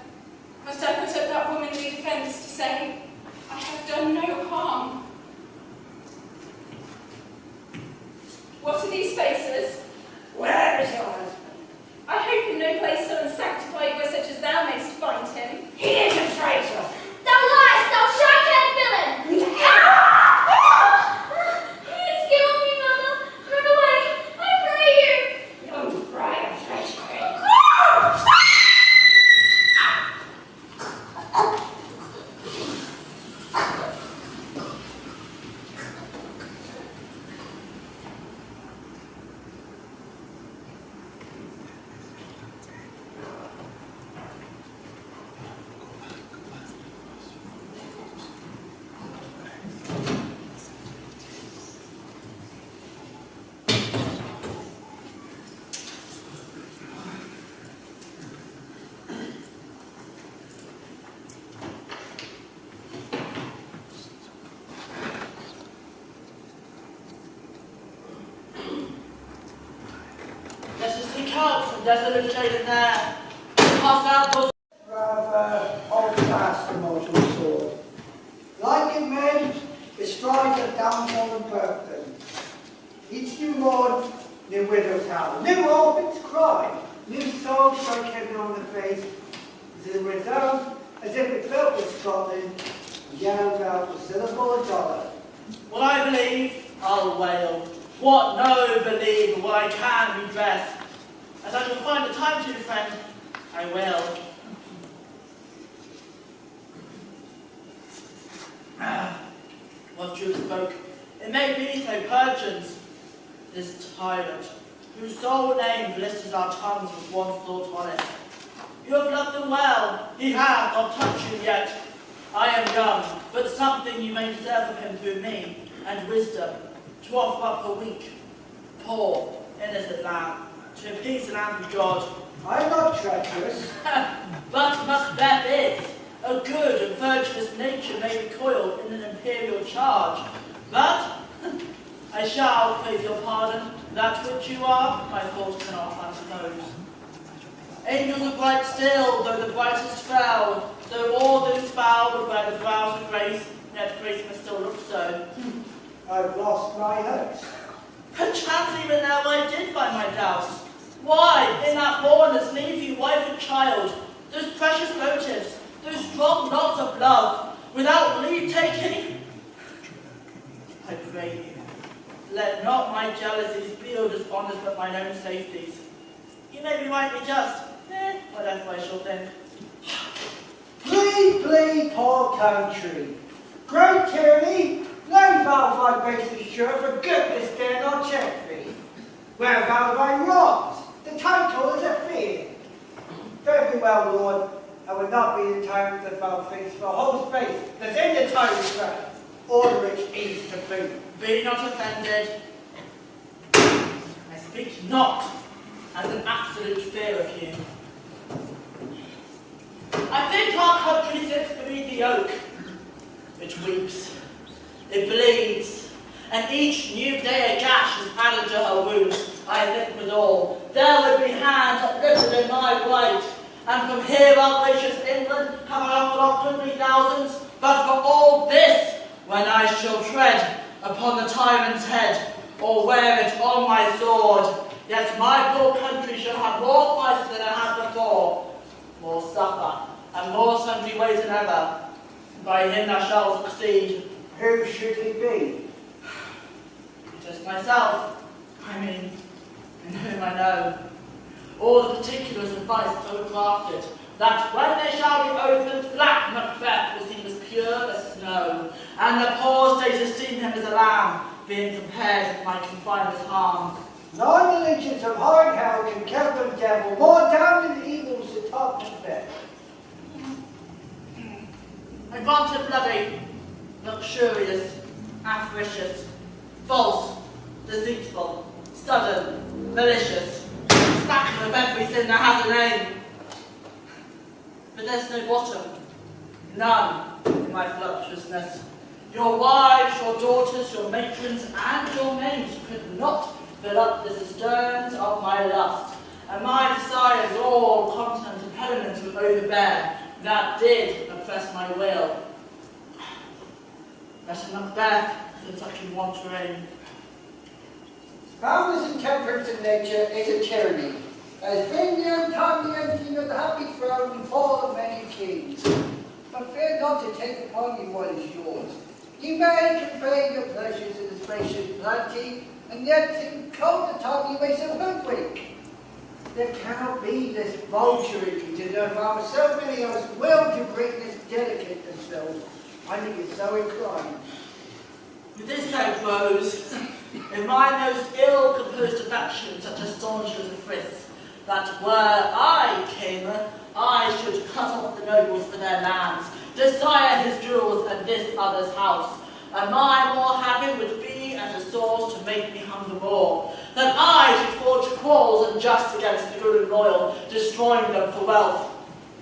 must I put up that womanly defence to say, I have done no harm? What are these faces? Where is your husband? I hope in no place so unsanctified where such as thou mayst find him. He is a traitor. Thou liest, thou shark-haired villain! Please kill me, Mother. Run away, I pray you. Don't cry of treachery. desolate shade in there. Pass out was Rather old-fast immortal sword. Like in men, bestrides a downfall and burden. Each new morn, new widow's howl, new orphans cry, new souls strike heaven on the face, as it resound, as if it felt with Scotland, yelled out the syllable of dollar. what I believe, I'll wail. What no believe, what I can redress. As I shall find the time to, friend, I will. What truth spoke, it may be so perchance, this tyrant, whose sole name blisters our tongues with one thought honest. You have loved them well, he hath not touched you yet. I am young, but something you may deserve of him through me, and wisdom, to offer up a weak, poor, innocent lamb, to appease an angry God. I am not treacherous. But Macbeth is. A good and virtuous nature may recoil in an imperial charge. But I shall crave your pardon. That which you are, my thoughts cannot transpose. Angels are bright still, though the brightest fell. Though all those foul would wear the brows of grace, yet grace must still look so. I've lost my hopes. Perchance even now I did find my doubts. Why, in that bornness, leave you wife and child, those precious motives, those strong knots of love, without leave taking? I pray you, let not my jealousies be or dishonors but mine own safeties. You may be rightly just, whatever I shall think. Flee, poor country. Great tyranny, no vow thy grace is sure, for goodness dare not check thee. Where vow thy wrongs, the title is a fear. Fare thee well, Lord, I would not be the tyrant that thou thinkst for a whole space that's in the tyrant's breath, or which is to boot. Be not offended. I speak not as an absolute fear of you. I think our country sits beneath the oak. It weeps, it bleeds, and each new day a gash is added to her wounds. I think withal, there would be hands uplifted in my right, and from here our gracious England have I offered off goodly thousands, but for all this, when I shall tread upon the tyrant's head, or wear it on my sword, yet my poor country shall have more fights than I had before, more suffer, and more sundry ways than ever. By him thou shalt succeed. Who should he be? Just myself, I mean, and whom I know. All the particulars of vice so crafted, that when they shall be opened, black Macbeth will seem as pure as snow, and the poor state esteem him as a lamb, being compared with my confiner's harm. Nine legions of hard hell can kill the devil more damned than evils to top Macbeth. I granted bloody, luxurious, avaricious, false, deceitful, sudden, malicious, spackle of every sin that has a name. But there's no bottom, none in my voluptuousness. Your wives, your daughters, your matrons, and your maids could not fill up the cisterns of my lust, and my desires all continent impediments would overbear, that did oppress my will. Better Macbeth than such a wandering. Boundless intemperance in nature is a tyranny, as been the untimely emptying of the happy throne and fall of many kings. But fear not to take upon you what is yours. You may convey your pleasures in the spacious plenty, and yet in cold time you may so hoodwink. There cannot be this vulturity to know how so many of us will to greatness dedicate themselves. I think it's so inclined. With this note rose, in my most ill-composed affection, such a staunch as a frisk, that were I king, I should cut off the nobles for their lands, desire his jewels and this other's house, and my more having would be as a source to make me hunger more, that I should forge quarrels unjust against the good and loyal, destroying them for wealth.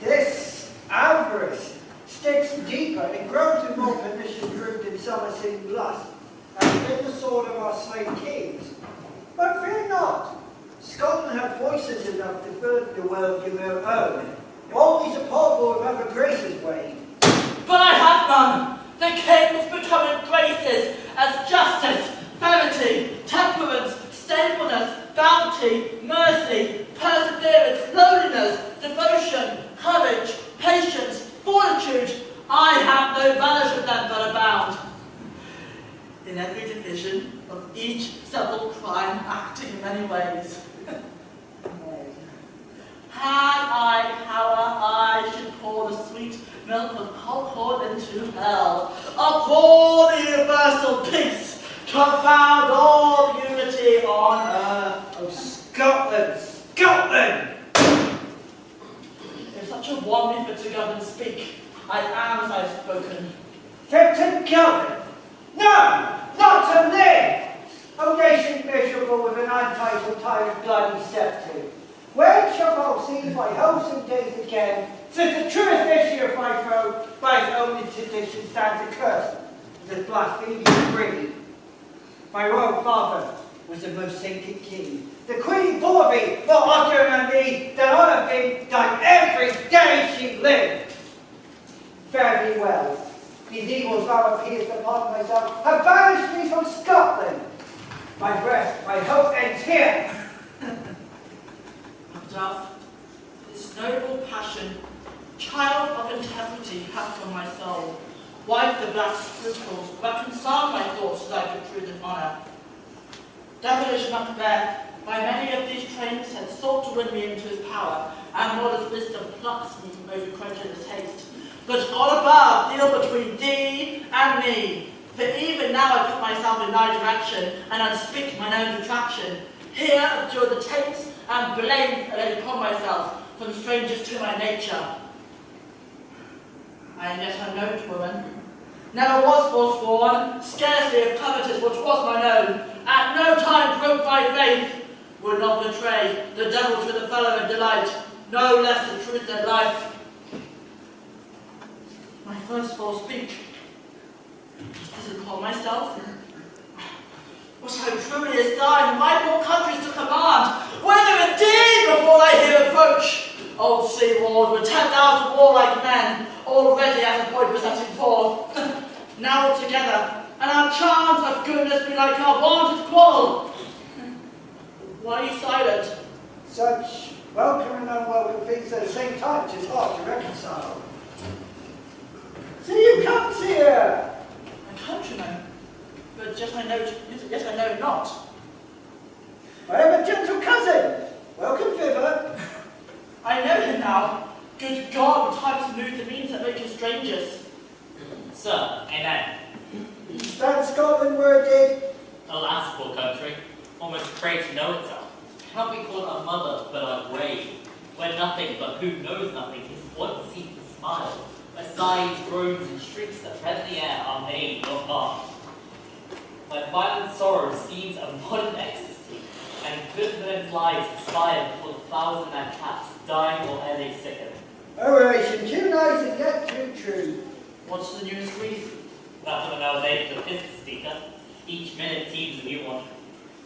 This avarice sticks deeper and grows in more pernicious root in Somerset lust, and in the sword of our slain kings. But fear not, Scotland have voices enough to fill the world with their own. Always a portable of other graces, Wade. But I have none. The kings becoming graces as justice, verity, temperance, stableness, bounty, mercy, perseverance, lowliness, devotion, courage, patience, fortitude. I have no relish of them but abound. In every division of each several crime acting in many ways. Had I power, I should pour the sweet milk of concord into hell. Pour the universal peace, confound all unity on earth. Oh, Scotland! Scotland! If such a one be fit to govern speak, I am as I have spoken. Fit to govern? No! Not to live! O nation miserable with an untitled tyrant bloody sceptre. When shall thou see my wholesome days again, since the truest issue of my throne by his own institution stands accursed as a blaspheming breed? My royal father was the most sainted king. The queen bore me more honor than me than honor thing done every day she lived. Fare thee well. These evils thou have pierced upon myself have banished me from Scotland. My breast, my hope ends here. Doth this noble passion, child of integrity, hath from my soul, wipe the black scruples, reconcile my thoughts to thy good truth and honour. Devilish Macbeth, by many of these traitors had sought to win me into his power, and modest wisdom plucks me from over-credulous haste. But God above, deal between thee and me. For even now I put myself in thy direction, and unspeak mine own detraction. Here endure the taints and blames I laid upon myself from strangers to my nature. I am yet unknown to woman. Never was forsworn, scarcely have coveted what was mine own. At no time broke my faith, would not betray the devil to the fellow in delight, no less the truth than life. My first false speech, does it call myself? What so truly is thine, my poor country's to command, whether indeed before thy here approach, old sea ward with 10,000 warlike men, already at a point for setting forth, now together, and our charms of goodness be like our wonted quarrel. Why are you silent? Such welcome and unwelcome things at the same time, 'tis hard to reconcile. See you comes here! A countryman, but yet I know not. I am a gentle cousin. Welcome thither. I know him now. Good God, what types of news it means that make you strangers. Sir, amen. Stand Scotland where it did. Alas, poor country, almost afraid to know itself. Cannot be called a mother, but a grave, where nothing but who knows nothing is once seen to smile, where sighs, groans, and shrieks that rend the air are made or not. Where violent sorrow seems a modern ecstasy, and good men's lives expire before the flowers in their caps die or ere they sicken. O relation, too nice and yet too true. What's the newest grief? That's what I was able to piss the speaker. Each minute seems a new one.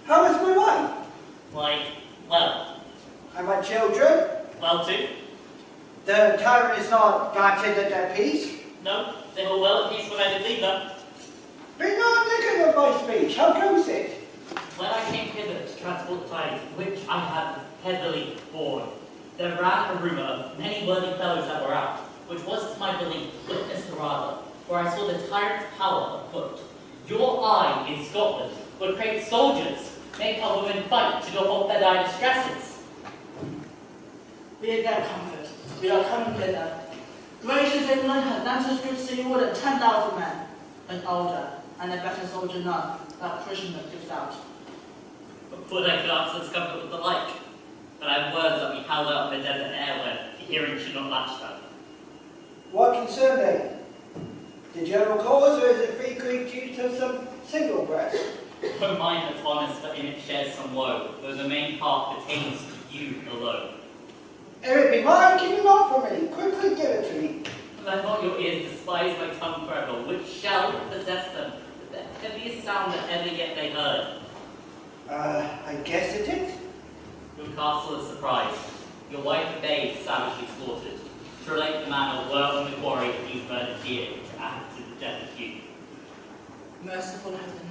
How is my wife? Like, well. And my children? Well too. The tyrant is not battered at their peace? No, they were well at peace when I did leave them. Be not niggard of my speech, how goes it? When I came hither to transport the tidings, which I had heavily borne, there ran a rumour of many worthy fellows that were out, which was to my belief witnessed rather, for I saw the tyrant's power afoot. Your eye in Scotland would create soldiers, make a woman fight to go off their dire distresses. Be it their comfort, we are coming thither. Gracious England hath lent us good seawood and 10,000 men, an older and a better soldier none, that prisoner gives out. But would I could answer this comfort with the like, but I have words that we held out in the desert air where the hearing should not latch them. What concern they? The general cause, or is it free Greek due to some single breast? O mind that's honest, but in it shares some woe, though the main part pertains to you alone. If it be mine, keep it not for me. Quickly give it to me. Let not your ears despise my tongue forever, which shall possess them with the heaviest sound that ever yet they heard. I guess it is. Your castle is surprised. Your wife and babes savagely slaughtered. To relate the manner were on the quarry that these murdered here to add to the death of you. Merciful heaven,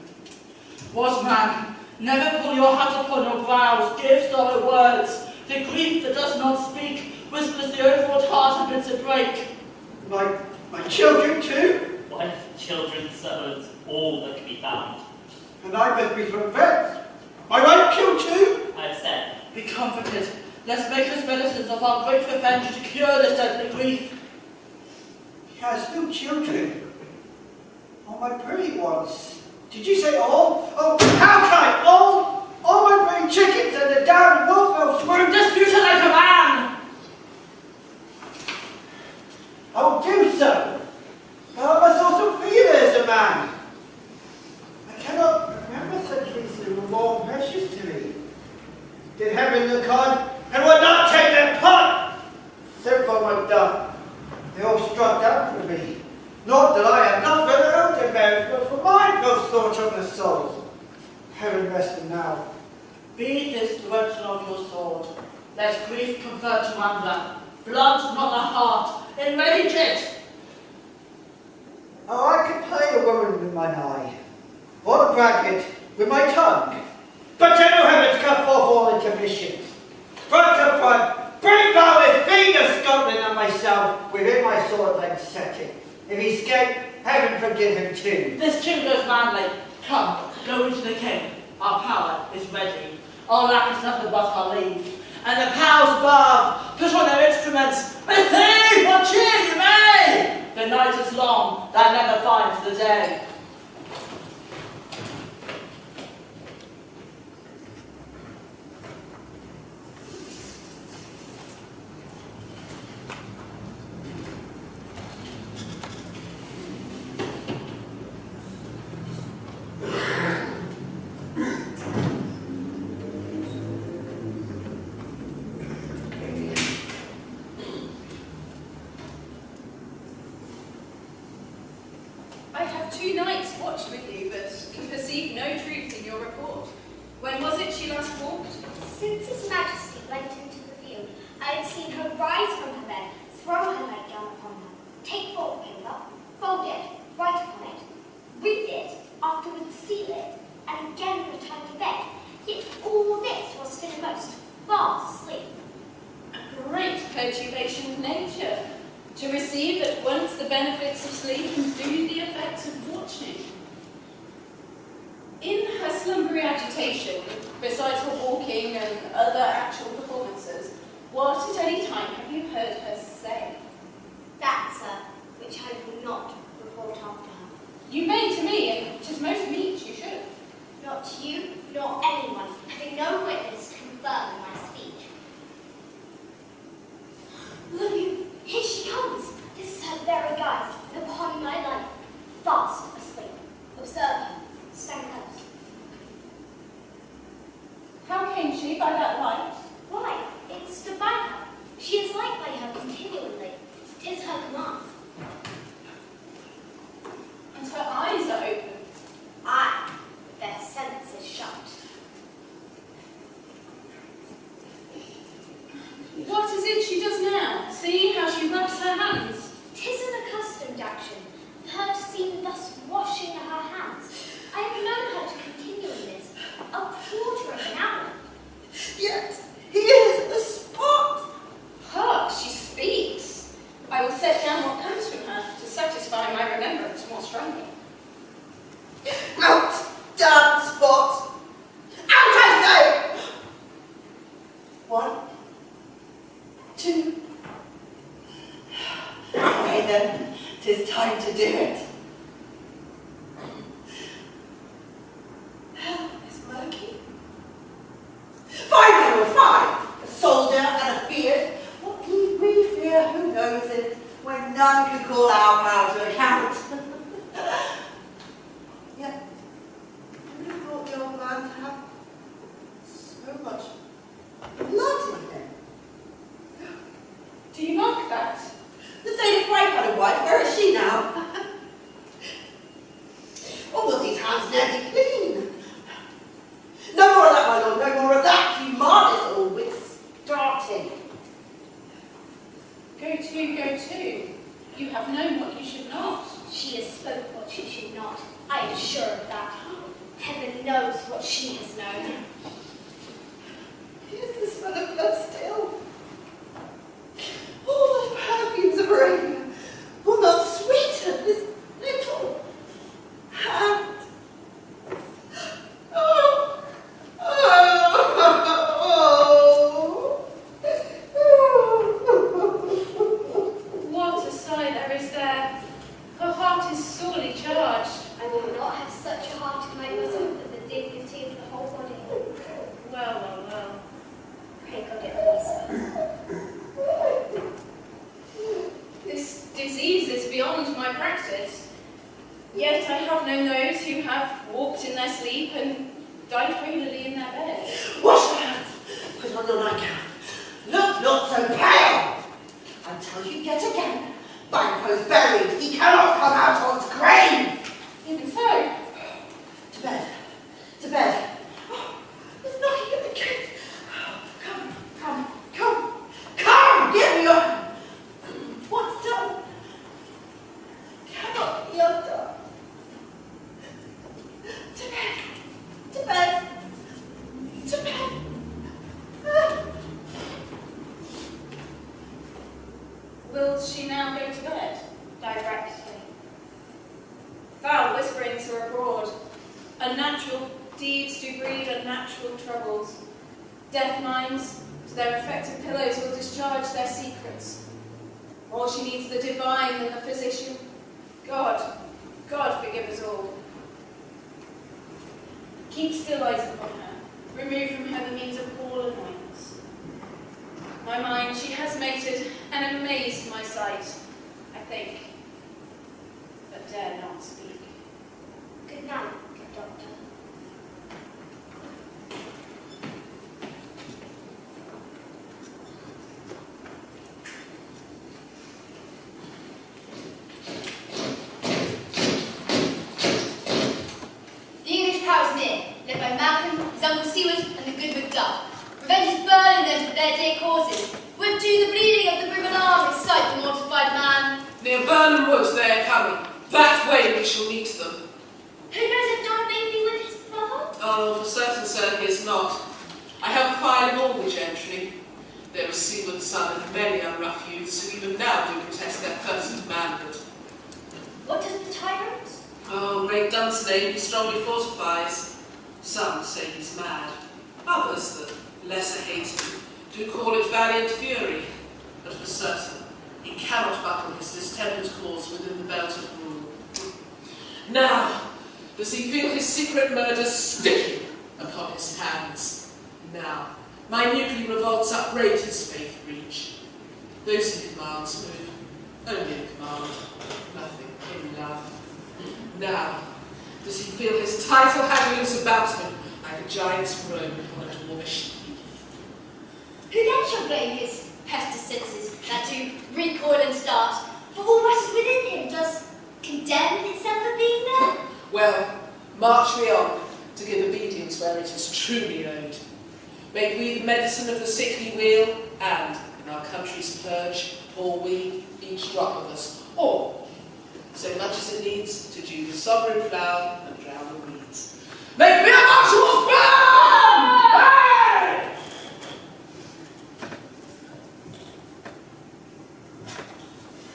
what man, never pull your hat upon your brows, give sorrow words. The grief that does not speak whispers the overwrought heart and bids it break. My children too? Wife, children, servants, all that can be found. And I must be from thence. My wife killed too? I have said, Be comforted. Let's make us medicines of our great revenge to cure this deadly grief. He has no children. All my pretty ones. Did you say all? Oh, how kind! All my pretty chickens and the down wolf We're disputed like a man! I'll do so. But I must also feel as a man. I cannot remember such things that were more precious to me. Did heaven look on and would not take their part? So far my done. They all struck down for me. Not that I have not for their own demerits, but for mine both thought on the soul. Heaven rest them now. Be this direction of your sword. Let grief convert to anger. Blood, not the heart. Enrage it! Oh, I could play a woman with mine eye, or a braggart with my tongue. But to know heaven's cut forth all intermissions. Front to front, bring thou with thee of Scotland and myself within my sword length setting. If he escape, heaven forgive him too. This chamber is manly. Come, go into the king. Our power is ready. Our lack is nothing but our leave. And the powers above put on their instruments. Receive what cheer you may! The night is long, that never finds the day. I have 2 nights watched with you, but can perceive no truth in your report. When was it she last walked? Since His Majesty went into the field, I have seen her rise from her bed, throw her nightgown upon her, take forth paper, fold it, write upon it, read it, afterwards seal it, and again return to bed. Yet all this was still in most vast sleep. A great perturbation of nature, to receive at once the benefits of sleep and do the effects of watching. In her slumbery agitation, besides her walking and other actual performances, what at any time have you heard her say? That, sir, which I will not report after her. You may to me, and 'tis most meet you should. Not you, nor anyone, having no witness to confirm my speech. Look, here she comes. This is her very guise, and upon my life, fast asleep. Observe her. Stand close. How came she by that light? Why, it stood by her. She is light by her continually. 'Tis her command. And her eyes are open. Aye, their senses shut. What is it she does now? See how she rubs her hands. 'Tis an accustomed action, for her to seem thus washing her hands. I have known her to continue in this a quarter of an hour. Yet he is a spot. Hark, she speaks. I will set down what comes from her to satisfy my remembrance more strongly. Out, damn spot. Out, I say. 1, 2. Okay then, 'tis time to do it. Hell is murky. 505, a soldier and a beard. What need we fear? Who knows it? When none can call our power to account. Yet, who would have thought the old man to have so much blood in him? Do you mark that? The sailor's wife had a wife. Where is she now? Or will these hands never be clean? No more of that, my lord, no more of that. You mar this all with she has known. Here's the smell of blood still. All the perfumes of Arabia will not sweeten this little hand. Oh, What a sigh there is there. Her heart is sorely charged. I will not have such a heart in my bosom for the dignity of the whole body. Well, well, well. Pray God it please. This disease is beyond my practice. Yet I have known those who have walked in their sleep and died regularly in their beds. Wash your hands. Put on your nightgown. Look not so pale. Until you get again. Banquo's buried. He cannot come out on's grave. Even so. To bed. To bed. Oh, there's knocking at the gate. Come, come, come. Come, give me your hand. What's done cannot be undone. To bed. To bed. To bed. Will she now go to bed? Directly. Foul whisperings are abroad. Unnatural deeds do breed unnatural troubles. Deaf minds, to their affected pillows, will discharge their secrets. More she needs the divine than the physician. God, God forgive us all. Keep still eyes upon her. Remove from her the means of all annoyance. My mind she has mated and amazed my sight, I think, but dare not speak. Good night, good doctor. The English power is near, led by Malcolm, his uncle Seward, and the good Macduff. Revenge is burning them for their dear causes. Would do the bleeding of the Brixham arm excite the mortified man. Near Burnham Woods they are coming. That way we shall meet them. Who knows if Don may be with his brother? Oh, for certain, sir, he is not. I have a file of all the gentry. There is Seward's son and many unrough youths who even now do contest their person's manhood. What does the tyrant? Oh, great Dunstan he strongly fortifies. Some say he's mad. Others, that lesser hate him, do call it valiant fury. But for certain, he cannot buckle his distempered cause within the belt of rule. Now, does he feel his secret murders sticking upon his hands? Now, minutely revolts upbraid his faith reach. Those he commands move only in command, nothing in love. Now, does he feel his title hang loose about him like a giant's robe on a dwarfish thief? Who then shall blame his pesticides that do recoil and start? For all what is within him does condemn itself for being there. Well, march we on to give obedience where it is truly owed. Make we the medicine of the sickly weal, and in our country's purge, pour we, each drop of us, or so much as it needs to dew the sovereign flower and drown the weeds. Make me a martial's burn! Hey!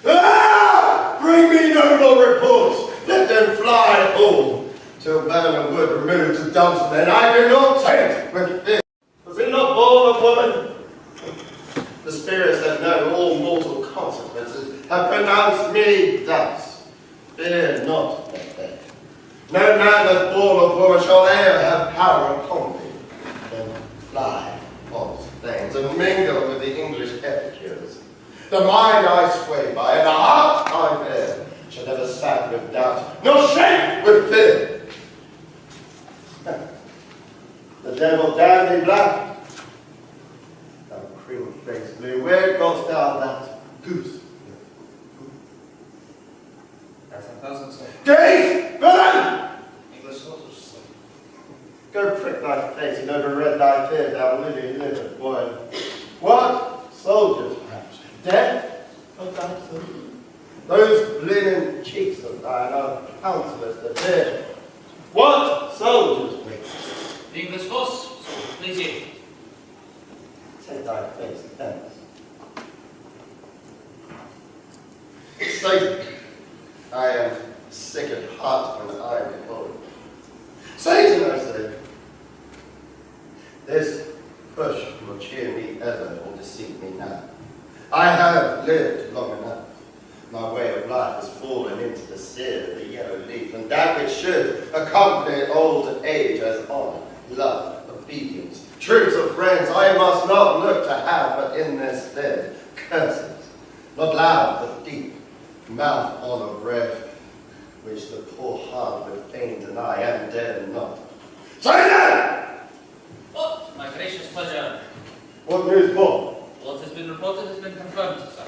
Ah! Bring me no more reports. Let them fly all. Till Burnham Wood removed to Dunstan, and I do not taint with fear. Was it not born of woman? The spirits that know all mortal consequences have pronounced me thus. Fear not, Macbeth. No man that's born of woman shall e'er have power upon thee. Then fly on things and mingle with the English epicures. The mind I sway by and the heart I bear shall never sag with doubt, nor shake with fear. The devil damn thee black. Thou cream-faced blue, where goest thou that goose? As a thousand say. Gaze, villain! English soldiers say. Go prick thy face and overread thy fear, thou lily-livered boy. What? Soldiers, perhaps. Dead? Of thy son? Those linen cheeks of thine are countless to bear. What? Soldiers, please. ever will deceive me now. I have lived long enough. My way of life has fallen into the sear of the yellow leaf, and that which should accompany old age as honor, love, obedience, truths of friends, I must not look to have, but in their stead, curses, not loud but deep, mouth on a breath, which the poor heart would fain deny and dare not. Silence! What, my gracious pleasure? What news more? What has been reported has been confirmed, sir.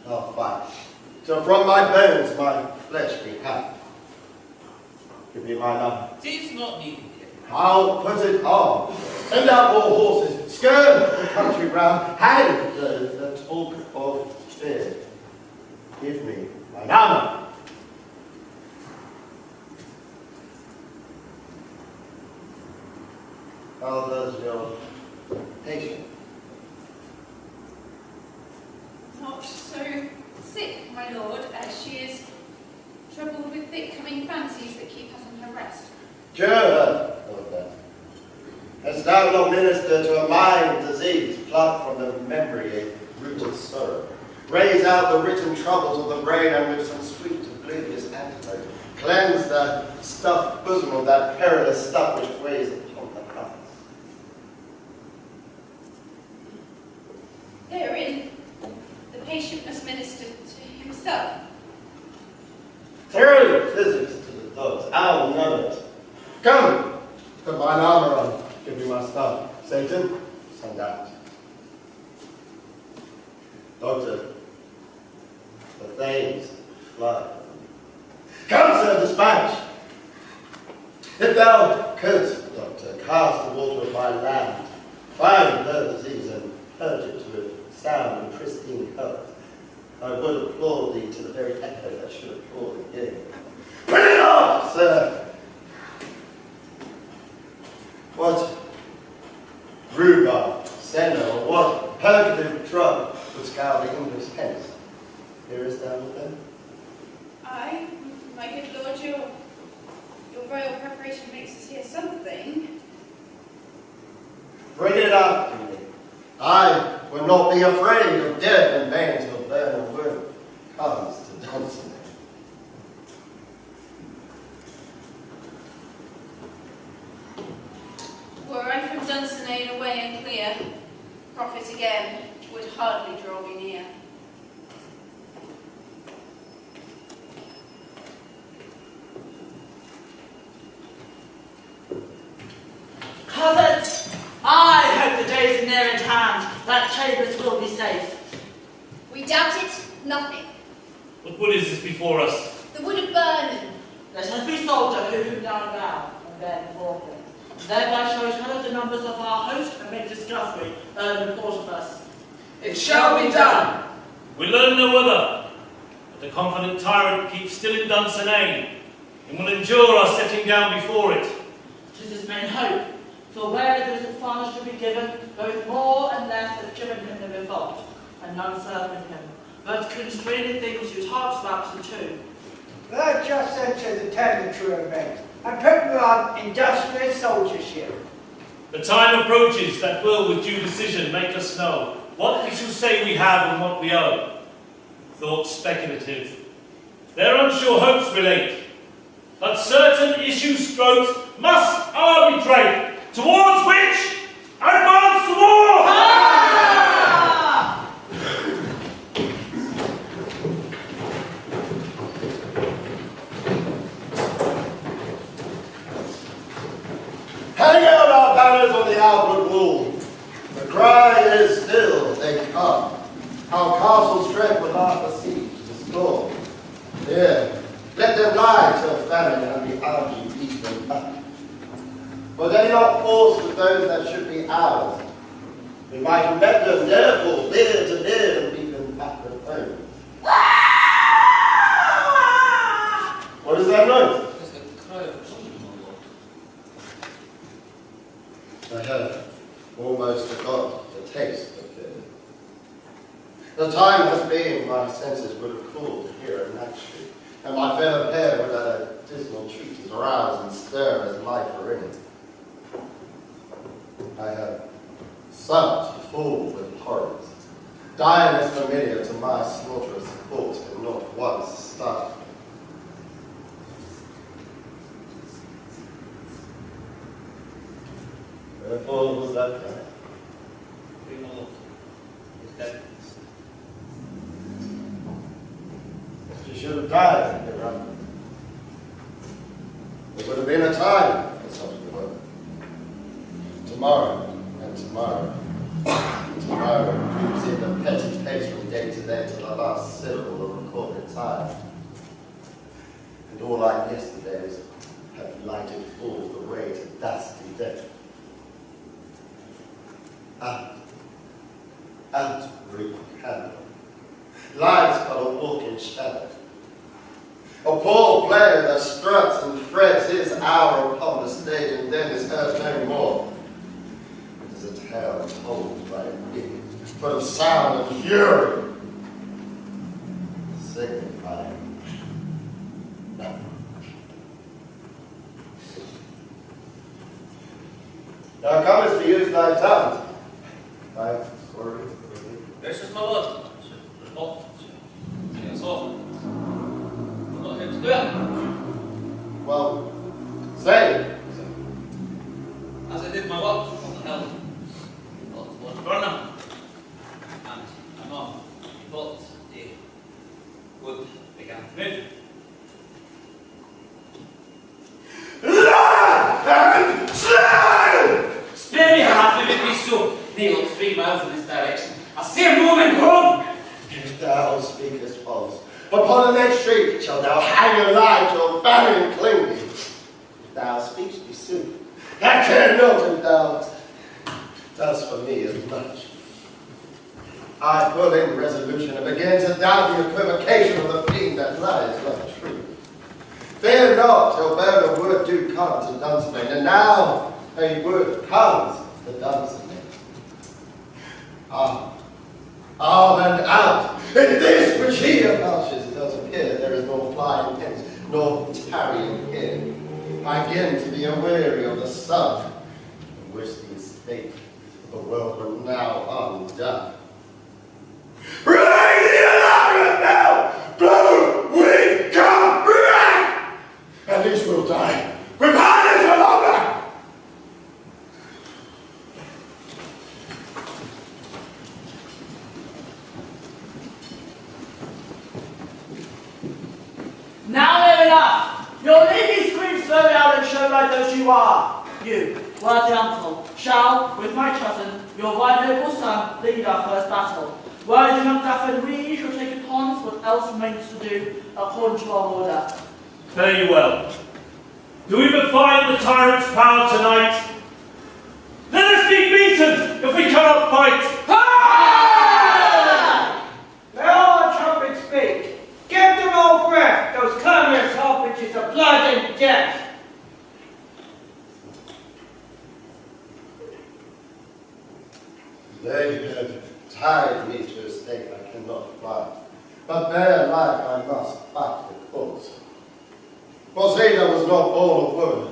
I'll fight, till from my bones my flesh be hacked. Give me my number. Tis not needed here. I'll put it on. Send out more horses, skirm the country round, hang those that talk of fear. Give me my number. How does your patient? Not so sick, my lord, as she is troubled with thick coming fancies that keep her from her rest. Cure her of that. Hast thou not ministered to a mind disease, pluck from the memory a root of sorrow? Raise out the written troubles of the brain, and with some sweet oblivious antidote, cleanse the stuffed bosom of that perilous stuff which weighs upon the heart. Therein, the patient must minister to himself. Throw physics to the dogs, I'll know it. Come, put mine armor on, give me my staff. Satan, send out. Doctor, the thanes fly. Come, sir, dispatch. If thou couldst, doctor, cast the water of my land, find her disease and purge it with sound and pristine health, I would applaud thee to the very echo that should applaud again. Bring it off, sir! What rhubarb, senna, or what purgative drug would scour the English hence? Hearest thou of them? Aye, my good lord, your royal preparation makes us hear something. Bring it up to me. I will not be afraid of death and pain till burn and wound comes to Dunsinane. Were I from Dunsinane away and clear, profit again would hardly draw me near. Cousins, I hope the days are near at hand that Chambers will be safe. We doubt it, nothing. What wood is this before us? The wood of Burnham. Let every soldier who him down bow and then before him. Thereby shall we tell the numbers of our host and make discovery, earn report of us. It shall be done. We learn no other, but the confident tyrant keeps still in Dunsinane, and will endure our setting down before it. 'Tis his main hope, for where there is a fire to be given, both more and less have given him the revolt, and none serve with him, but constraining things whose hearts lapse too. Thou just enter the tender true event, and put me on industrious soldiership. The time approaches that will, with due decision, make us know what we shall say we have and what we owe. Thoughts speculative, their unsure hopes relate, but certain issue strokes must arbitrate, towards which advance the war! Hang out our banners on the outward wall. The cry is still, they come. Our castles dread with half a siege to storm. Here, let them lie till famine and the army beat them up. For they not forced with those that should be ours. We might have met them, therefore, beard to beard, and beat them back with home. What is that noise? It's the cry of children, my lord. I have almost forgot the taste of fear. The time has been my senses would have called to hear it naturally, and my fair pair would at a dismal treat arouse and stir as life were in it. I have supped full with horrors. Dying is familiar to my slaughterous thoughts, but not once started. Wherefore was that cry? We know his death. She should have died, your brother. There would have been a time for such a work. Tomorrow, and tomorrow, and tomorrow, you see the petty pace from day to day to the last syllable of recorded time. And all like yesterdays have lighted all the way to dusty death. Out, reap candle. Life's but a walking shadow. A poor player that struts and frets his hour upon the stage and then is heard no more. It is a tale told by a being, full of sound and fury, signifying nothing. Thou comest to use thy tongue. Thy story. This is my word. Report. Yes, all. I'm not here to do it. Well, say. As I did my work on the hill, but was burning, and anon, but the wood began to move. And slay! Spare me half if it be so. Neil, 3 miles in this direction. I see a moving home. If thou speakest false, upon the next street shalt thou hang alive till famine cling thee. If thou speakst be sooth, I care not if thou does for me as much. I pull in resolution and begin to doubt the equivocation of the fiend that lies like truth. Fear not till bearer word do come to Dunstable, and now a word comes to Dunstable. Arm and out. In this which he avouches does appear there is nor flying hence, nor tarrying here. I begin to be aweary of the sun, and wish the estate of the world were now undone. Ring the alarm bell! Blow, wind, come, ring! And these will die. With harness no longer! Now near enough! Your lady screams slow down and show like those you are. You, worthy uncle, shall, with my cousin, your right noble son, lead our first battle. Worthy Macbeth and we shall take upon us what else remains to do, according to our order. Fare you well. Do we but find the tyrant's power tonight? Let us be beaten if we cannot fight. Let all trumpets speak. Give them all breath, those clamorous harbingers of blood and death. They have tied me to a stake I cannot fly, but bare life I must fight the cause. For say there was not born of woman,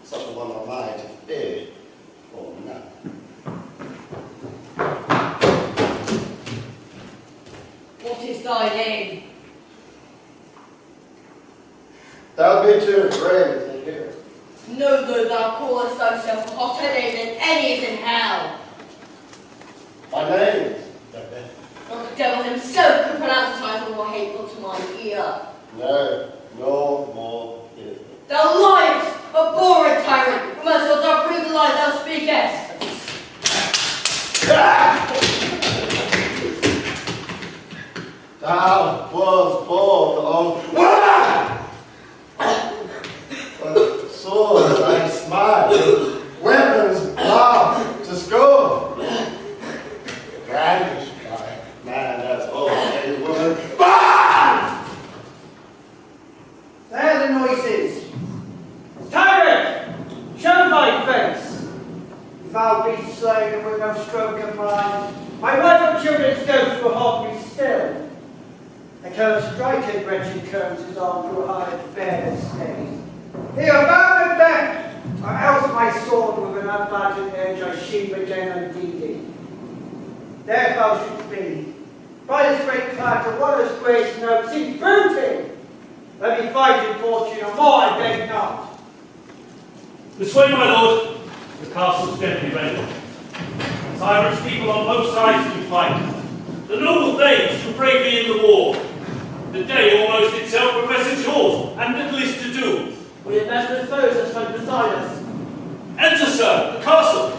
such a one am I to fear for nothing. What is thy name? Thou be too brave to hear. Know though thou callest thyself a hotter name than any is in hell. My name is Macbeth. Not the devil himself could pronounce a title more hateful to my ear. No, no more fearful. Thou liest, abhorrent tyrant, who must not prove the lie thou speakest. Thou was born of woman! But swords I smile, weapons bound to scorn. Brandished by man as old a woman. Burn! There are the noises. Tyrant! Show thy face! If thou be slain and with no stroke of mine, my wife and children's ghosts will haunt me still. I cannot strike it, wretched curves his arm through high bare stain. Here, thou Macbeth, or else my sword with an unbadged edge I sheathe again undeeded. therefore should be. By this great cloud of wondrous grace and hope seems booty. Let me fight in fortune, or more I beg not. This way, my lord. The castle's gently ready. Tyrants people on both sides do fight. The noble thanes do bravely in the war. The day almost itself professes yours, and little is to do. We have met with foes that fight beside us. Enter, sir, the castle.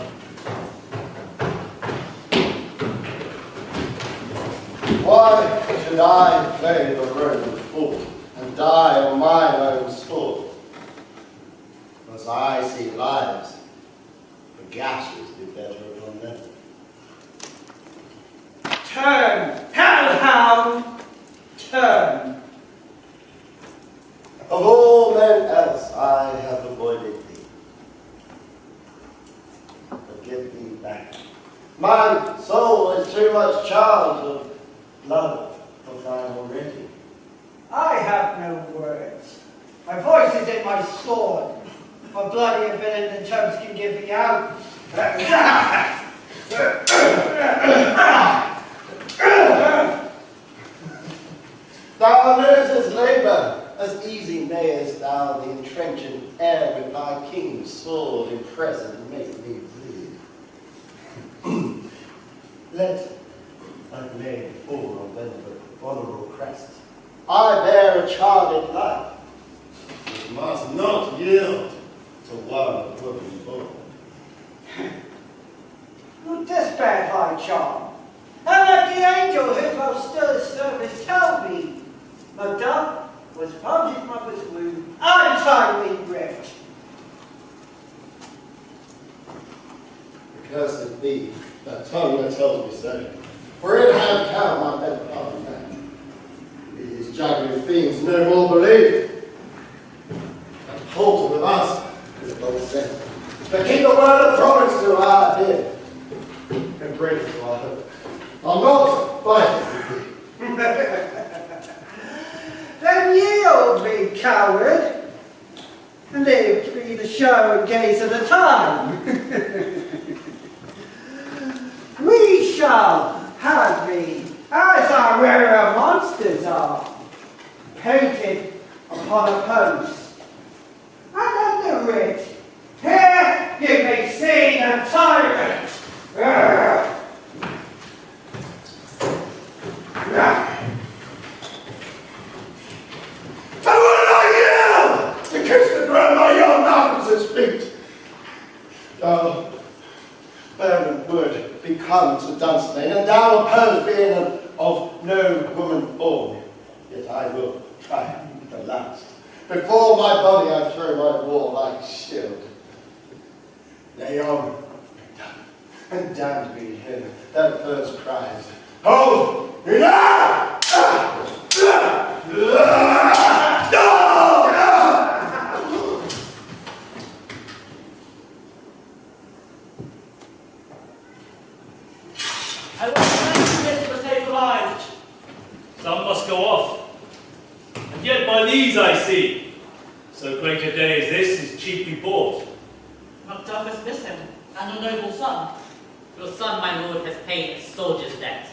Why should I play the Roman fool and die on my own sword? Because I see lives, the gashes do better upon them. Turn, hellhound, turn. Of all men else I have avoided thee. But give thee back. My soul is too much charged of blood for thine already. I have no words. My voice is in my sword. More bloody a villain than terms can give me out. Thou losest labour, as easy mayest thou the entrenching air with thy king's sword in present make me bleed. Let thy blade fall on vulnerable crest. I bear a charged life, which must not yield to one woman born. Who despair thy charm? And let the angel who thou still his service tell me, Macbeth was from his mother's womb, untimely rift. Cursed be that tongue that tells me so, for it had come my bed pardon back. These juggling fiends no more believe. And halted with us is both sent. But keep the word of promise to our dear, and bring it to our hope. I'll not fight with thee. Then yield me, coward, and live to be the show and gaze of the time. We shall have thee, as our rarer monsters are, painted upon a post, and under it, here you may see the tyrant. I will not yield to kiss the ground my young Malcolm's feet. Thou, Baron would become to Dunstane, and thou opposed being of no woman born. Yet I will try the last. Before my body I throw my warlike shield. Lay on, and damned be him that first cries, Hold! Enough! I want to thank you for safe alive. Some must go off. And yet by these I see, so great a day as this is cheaply bought. Macduff is missing, and a noble son. Your son, my lord, has paid a soldier's debt.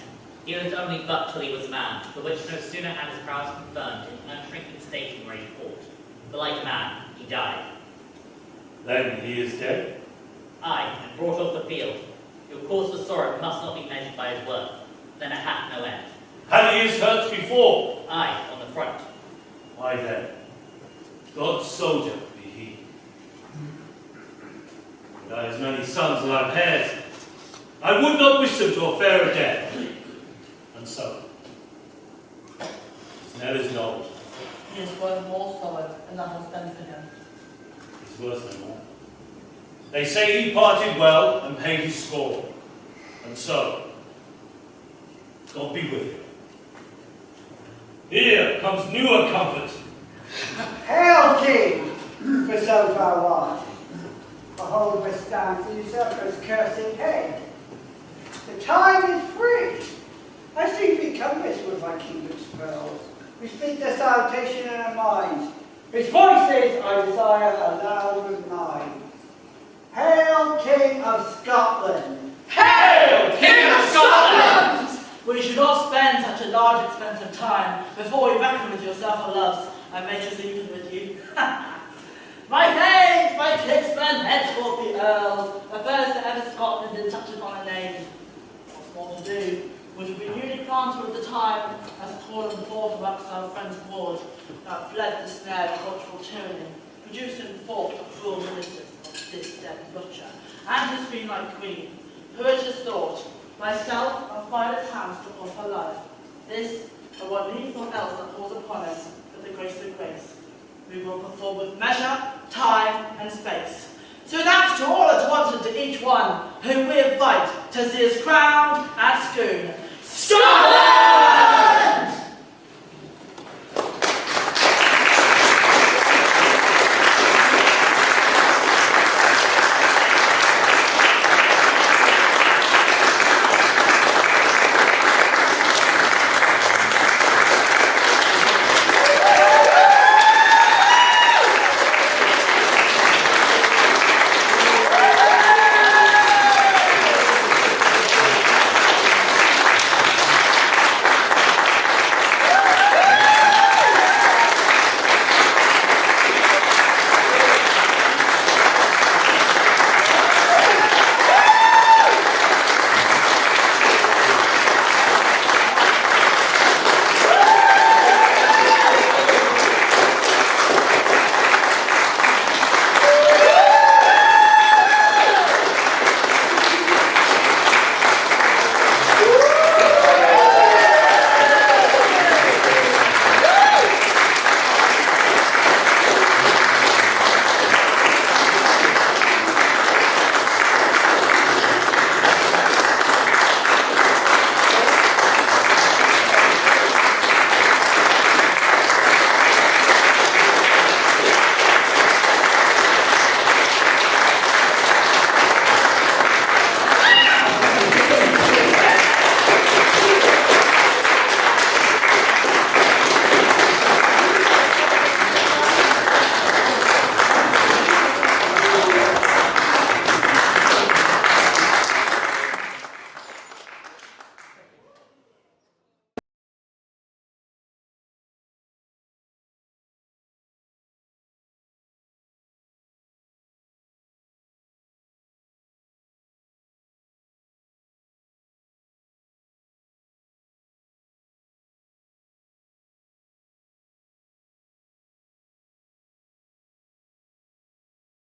He lived only but till he was man, for which no sooner had his prowess confirmed in an unshrinking station where he fought. But like a man, he died. Then he is dead? Aye, and brought off the field. Your cause for sorrow must not be measured by his worth, then it hath no end. Had he his hurts before? Aye, on the front. Why then, God's soldier be he. And I as many sons as I've heirs, I would not wish them to a fairer death. And so, it's Nella's knowledge. He is worth more sorrow, and that has been for him. It's worth no more. They say he parted well and paid his score. And so, God be with him. Here comes newer comfort. Hail, King, for so thou art. Behold, where stands the usurper's cursed head. The time is free. I see thee compass with thy kingdom's pearls. We speak the salutation in our minds. Which voices I desire aloud with mine. Hail, King of Scotland, Hail, King of Scotland! We should not spend such a large expense of time before we reckon with yourself or loves, and make us even with you. My days, my kinsmen, henceforth be earls, the first that ever Scotland did touch upon a name. What's more to do, which will be newly planted at the time, as calling forth amongst our friends abroad, that fled the snare of cultural tyranny, producing forth the cruel ministers of this dead butcher, and his dreamlike queen, who it is thought, myself and Violet hands took off her life. This, or what needs or else that falls upon us, with the grace of grace, we will perform with measure, time, and space. So that to all at once and to each one, whom we invite to see us crowned at Scone. Scotland!